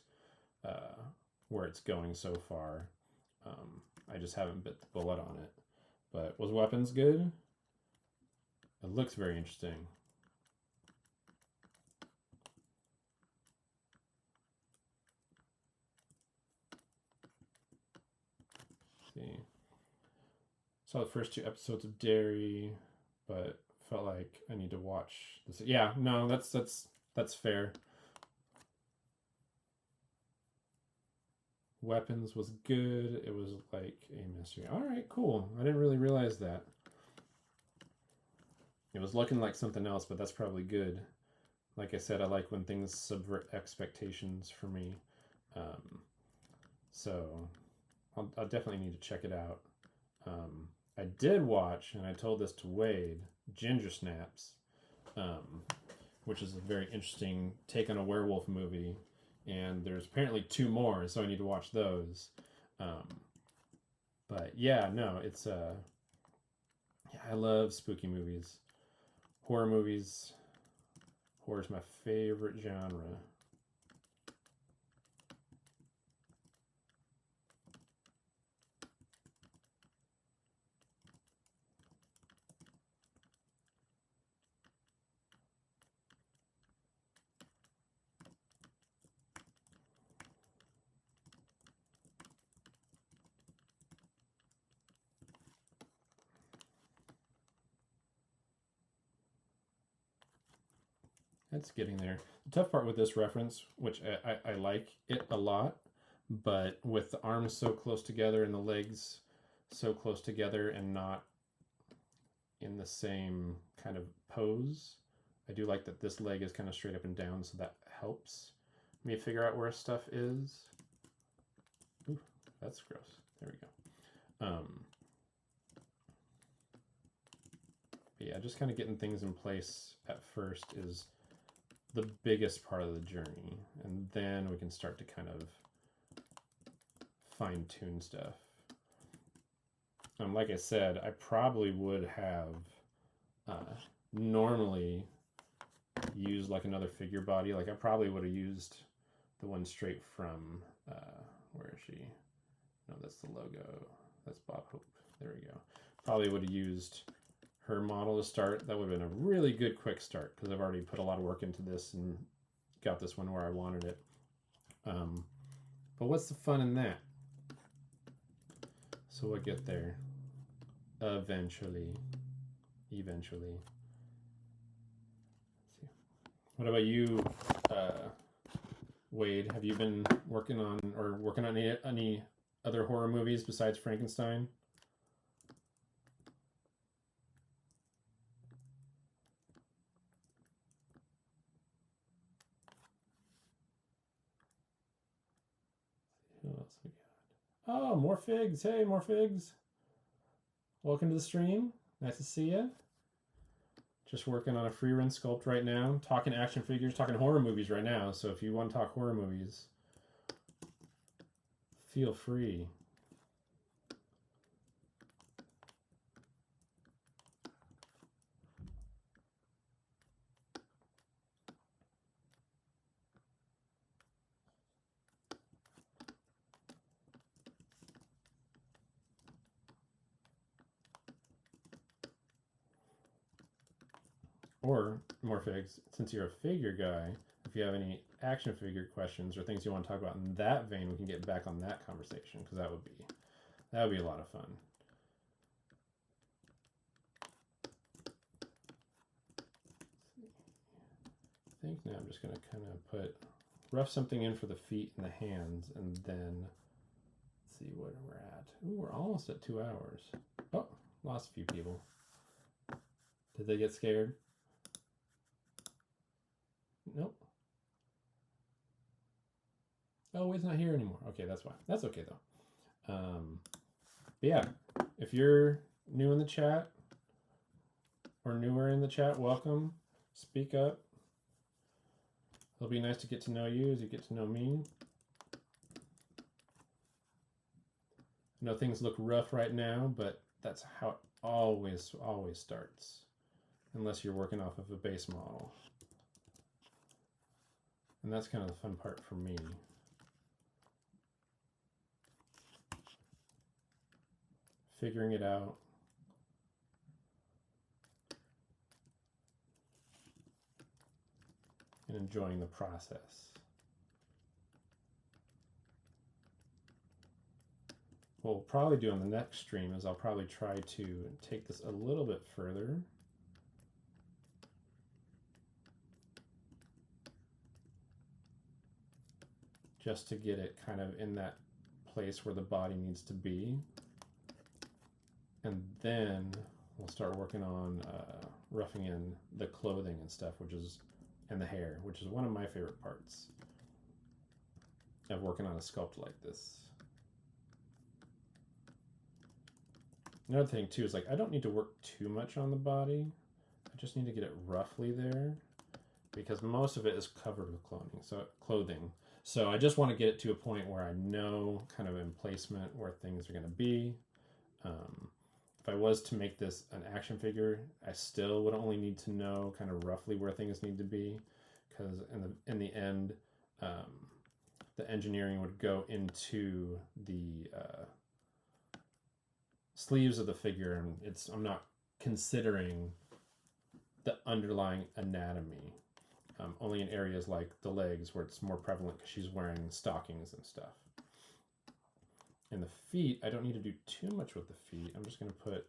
A: where it's going so far. I just haven't bit the bullet on it. But was Weapons good? It looks very interesting. See. Saw the first 2 episodes of Dairy, but felt like I need to watch this. Yeah, no, that's fair. Weapons was good. It was like a mystery. All right, cool. I didn't really realize that. It was looking like something else, but that's probably good. Like I said, I like when things subvert expectations for me. So I'll definitely need to check it out. I did watch, and I told this to Wade, Ginger Snaps, which is a very interesting take on a werewolf movie. And there's apparently 2 more, so I need to watch those. But yeah, no, it's yeah, I love spooky movies, horror movies. Horror is my favorite genre. It's getting there. The tough part with this reference, which I like it a lot, but with the arms so close together and the legs so close together and not in the same kind of pose. I do like that this leg is kind of straight up and down, so that helps me figure out where stuff is. Ooh, that's gross. There we go. But yeah, just kind of getting things in place at first is the biggest part of the journey, and then we can start to kind of fine-tune stuff. Like I said, I probably would have normally used like another figure body. Like I probably would have used the one straight from, where is she? No, that's the logo. That's Bob Hope. There we go. Probably would have used her model to start. That would have been a really good quick start because I've already put a lot of work into this and got this one where I wanted it. But what's the fun in that? So we'll get there eventually. Eventually. Let's see. What about you, Wade? Have you been working on any other horror movies besides Frankenstein? Who else we got? Oh, more figs. Hey, more figs. Welcome to the stream. Nice to see you. Just working on a Frieren sculpt right now. Talking action figures, talking horror movies right now. So if you want to talk horror movies, feel free. Or, more figs, since you're a figure guy, if you have any action figure questions or things you want to talk about in that vein, we can get back on that conversation because that would be a lot of fun. I think now I'm just going to kind of rough something in for the feet and the hands, and then let's see where we're at. Ooh, we're almost at 2 hours. Oh, lost a few people. Did they get scared? Nope. Oh, Wade's not here anymore. Okay, that's fine. That's okay though. But yeah, if you're new in the chat or newer in the chat, welcome. Speak up. It'll be nice to get to know you as you get to know me. I know things look rough right now, but that's how it always starts, unless you're working off of a base model. And that's kind of the fun part for me. Figuring it out. And enjoying the process. What we'll probably do on the next stream is I'll probably try to take this a little bit further. Just to get it kind of in that place where the body needs to be. And then we'll start working on roughing in the clothing and stuff, and the hair, which is one of my favorite parts of working on a sculpt like this. Another thing too is like I don't need to work too much on the body. I just need to get it roughly there because most of it is covered with clothing. So I just want to get it to a point where I know kind of in placement where things are going to be. If I was to make this an action figure, I still would only need to know kind of roughly where things need to be, because in the end, the engineering would go into the sleeves of the figure, and I'm not considering the underlying anatomy, only in areas like the legs where it's more prevalent because she's wearing stockings and stuff. And the feet, I don't need to do too much with the feet. I'm just going to put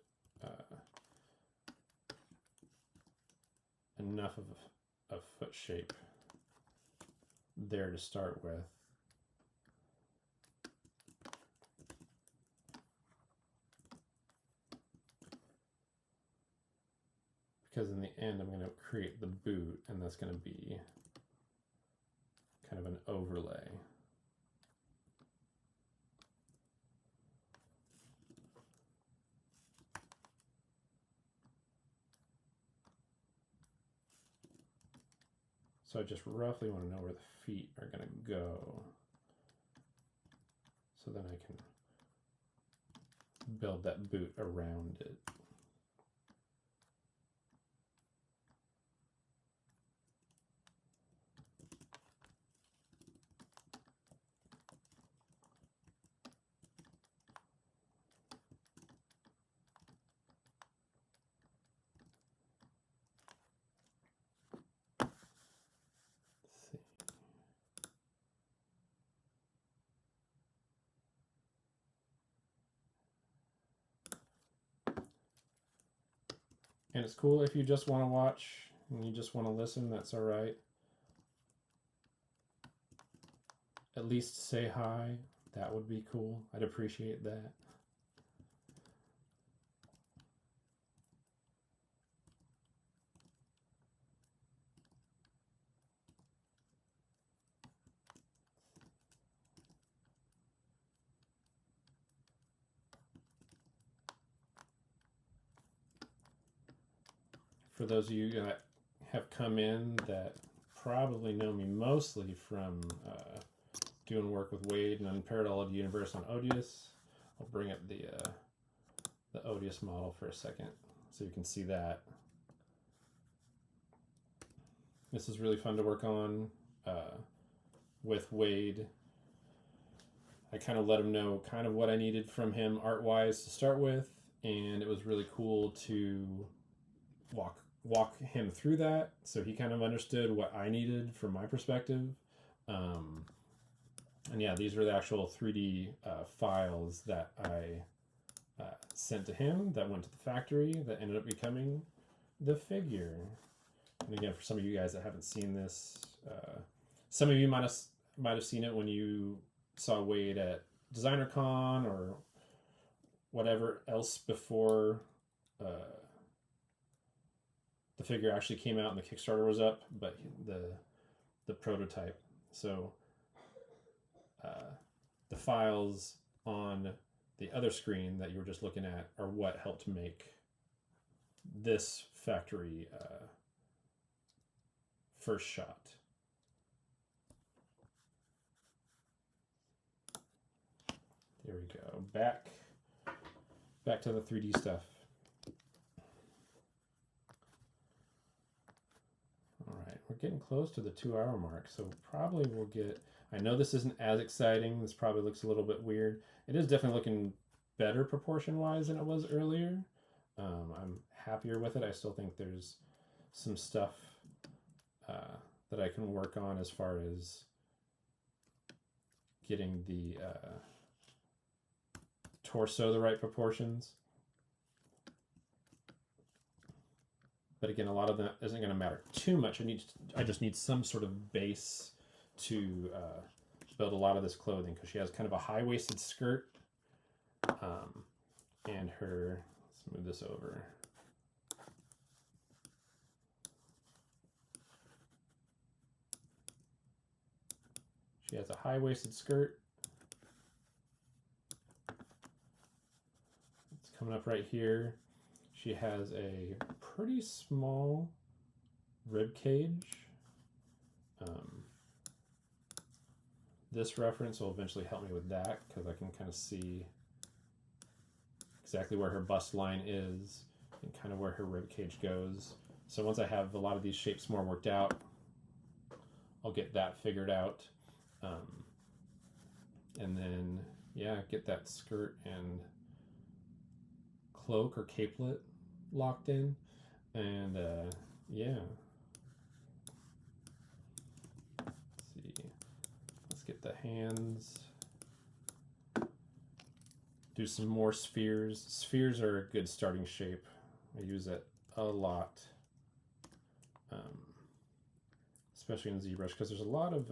A: enough of a foot shape there to start with. because in the end I'm going to create the boot, and that's going to be kind of an overlay. So I just roughly want to know where the feet are going to go, so then I can build that boot around it. And it's cool if you just want to watch and you just want to listen, that's all right. At least say hi. That would be cool. I'd appreciate that. For those of you that have come in that probably know me mostly from doing work with Wade and Unparalleled Universe on Odious, I'll bring up the Odious model for a second so you can see that. This is really fun to work on with Wade. I kind of let him know kind of what I needed from him art-wise to start with, and it was really cool to walk him through that, so he kind of understood what I needed from my perspective. And yeah, these were the actual 3D files that I sent to him that went to the factory that ended up becoming the figure. And again, for some of you guys that haven't seen this, some of you might have seen it when you saw Wade at DesignerCon or whatever else before the figure actually came out and the Kickstarter was up, but the prototype. So the files on the other screen that you were just looking at are what helped make this factory first shot. There we go. Back to the 3D stuff. We're getting close to the 2-hour mark, so probably we'll get... I know this isn't as exciting. This probably looks a little bit weird. It is definitely looking better proportion-wise than it was earlier. I'm happier with it. I still think there's some stuff that I can work on as far as getting the torso the right proportions. But again, a lot of that isn't going to matter too much. I just need some sort of base to build a lot of this clothing, because she has kind of a high-waisted skirt, and her, let's move this over. She has a high-waisted skirt. It's coming up right here. She has a pretty small rib cage. This reference will eventually help me with that, because I can kind of see exactly where her bust line is and kind of where her rib cage goes. So once I have a lot of these shapes more worked out, I'll get that figured out. And then, yeah, get that skirt and cloak or capelet locked in. And yeah. Get the hands, do some more spheres. Spheres are a good starting shape. I use it a lot, especially in ZBrush, because there's a lot of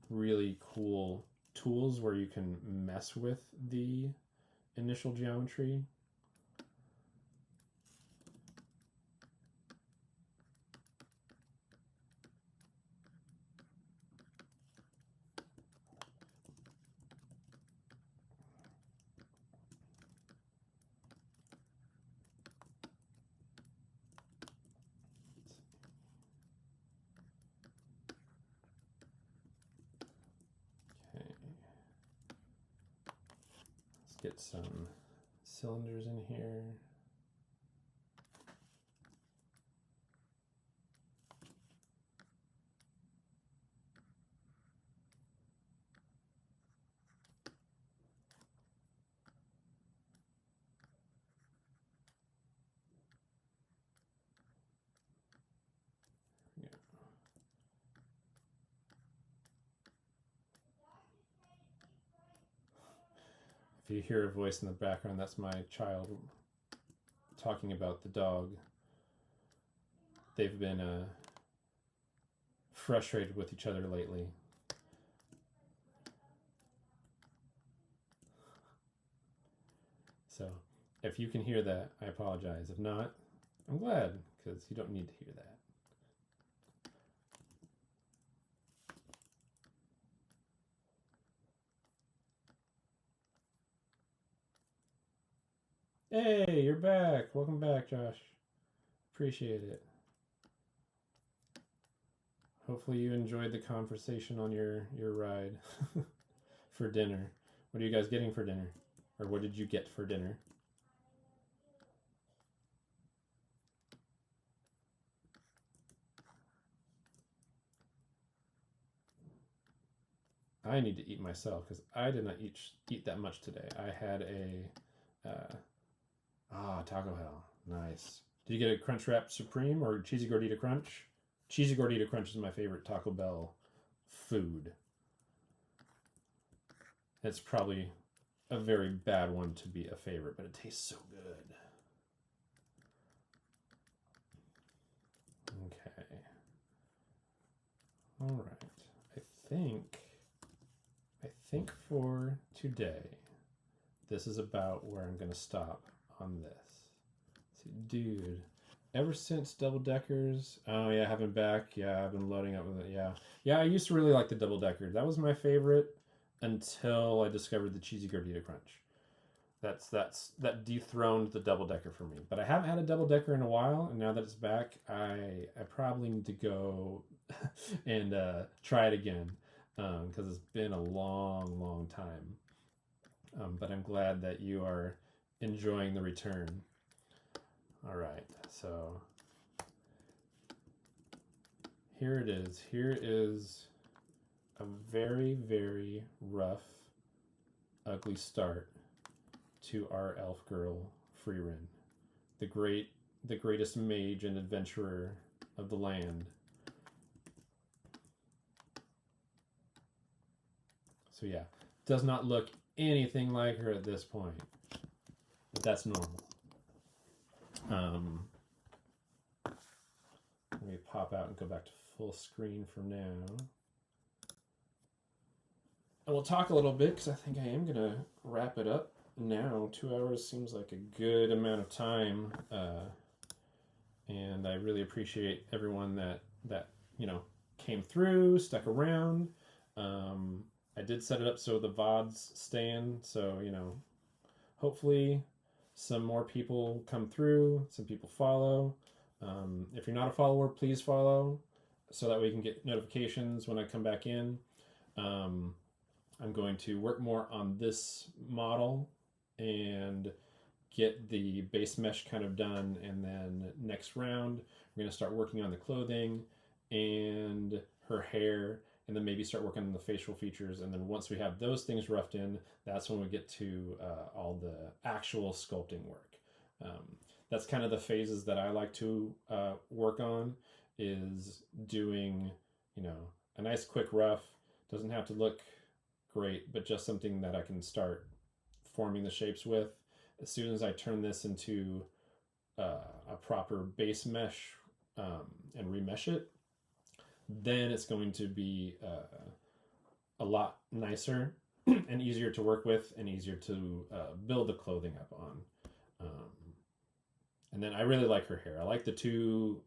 A: really cool tools where you can mess with the initial geometry. get some cylinders in here. If you hear a voice in the background, that's my child talking about the dog. They've been frustrated with each other lately. So if you can hear that, I apologize. If not, I'm glad, because you don't need to hear that. Hey, you're back. Welcome back, Josh. Appreciate it. Hopefully you enjoyed the conversation on your ride for dinner. What are you guys getting for dinner? Or what did you get for dinner? I need to eat myself because I did not eat that much today. I had a Taco Bell. Nice. Did you get a Crunchwrap Supreme or Cheesy Gordita Crunch? Cheesy Gordita Crunch is my favorite Taco Bell food. It's probably a very bad one to be a favorite, but it tastes so good. Okay. All right. I think for today, this is about where I'm going to stop on this. See, dude, ever since Double Deckers, oh yeah, having back, yeah, I've been loading up with it, yeah. Yeah, I used to really like the Double Decker. That was my favorite until I discovered the Cheesy Gordita Crunch. That dethroned the Double Decker for me. But I haven't had a Double Decker in a while, and now that it's back, I probably need to go and try it again, because it's been a long time. But I'm glad that you are enjoying the return. All right, so here it is. Here is a very rough, ugly start to our elf girl, Frieren, the greatest mage and adventurer of the land. So yeah, does not look anything like her at this point, but that's normal. Let me pop out and go back to full screen for now. And we'll talk a little bit because I think I am gonna wrap it up now. 2 hours seems like a good amount of time, and I really appreciate everyone that came through, stuck around. I did set it up so the VODs stand, so hopefully some more people come through, some people follow. If you're not a follower, please follow so that we can get notifications when I come back in. I'm going to work more on this model and get the base mesh kind of done, and then next round we're going to start working on the clothing and her hair, and then maybe start working on the facial features. And then once we have those things roughed in, that's when we get to all the actual sculpting work. That's kind of the phases that I like to work on, is doing a nice quick rough. Doesn't have to look great, but just something that I can start forming the shapes with. As soon as I turn this into a proper base mesh and remesh it, then it's going to be a lot nicer and easier to work with and easier to build the clothing up on. And then I really like her hair. I like the two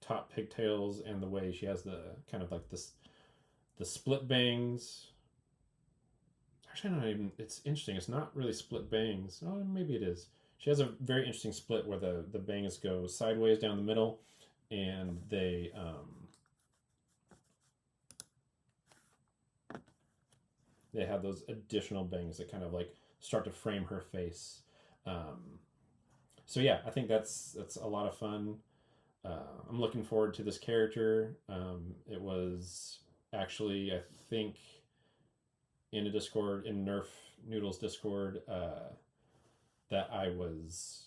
A: top pigtails and the way she has the kind of like the split bangs. Actually, not even, it's interesting. It's not really split bangs. Oh, maybe it is. She has a very interesting split where the bangs go sideways down the middle, and they have those additional bangs that kind of like start to frame her face. So yeah, I think that's a lot of fun. I'm looking forward to this character. It was actually, I think, in a Discord, in Nerf Noodles Discord, that I was.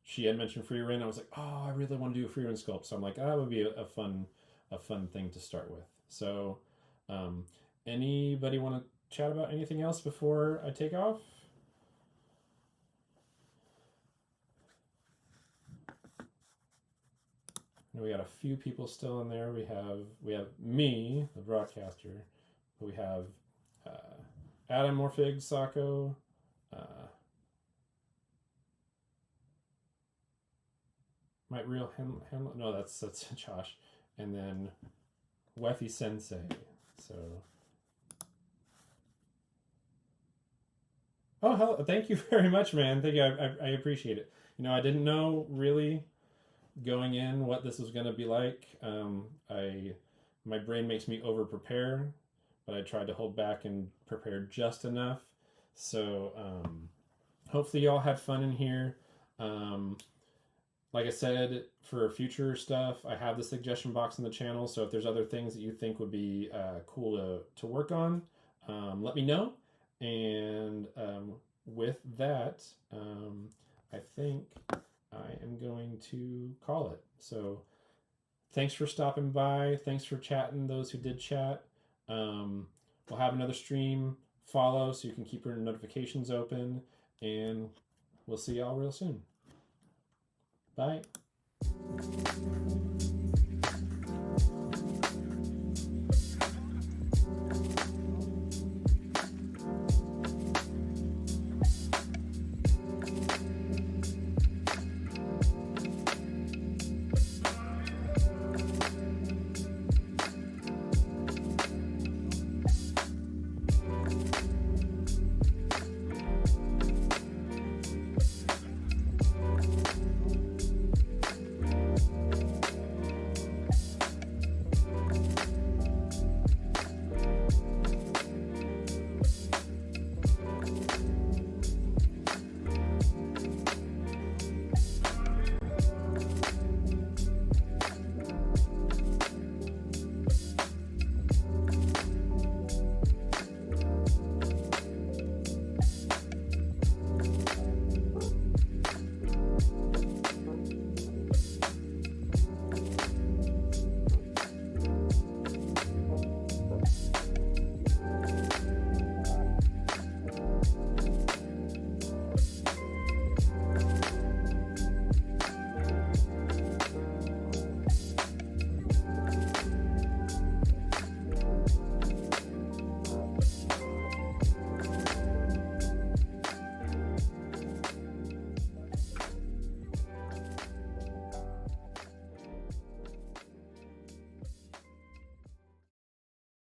A: She had mentioned Frieren. I was like, oh, I really want to do a Frieren sculpt. So I'm like, that would be a fun thing to start with. So, anybody want to chat about anything else before I take off? We got a few people still in there. We have me, the broadcaster. We have Adam, Morfig, Sako, my real Hamlet. No, that's Josh, and then Wethy Sensei. So, oh hell, thank you very much, man. Thank you. I appreciate it. You know, I didn't know really going in what this was going to be like. My brain makes me over prepare, but I tried to hold back and prepare just enough. So hopefully y'all had fun in here. Like I said, for future stuff, I have the suggestion box in the channel. So if there's other things that you think would be cool to work on, let me know. And with that, I think I am going to call it. So thanks for stopping by. Thanks for chatting, those who did chat. We'll have another stream follow so you can keep your notifications open. And we'll see y'all real soon. Bye.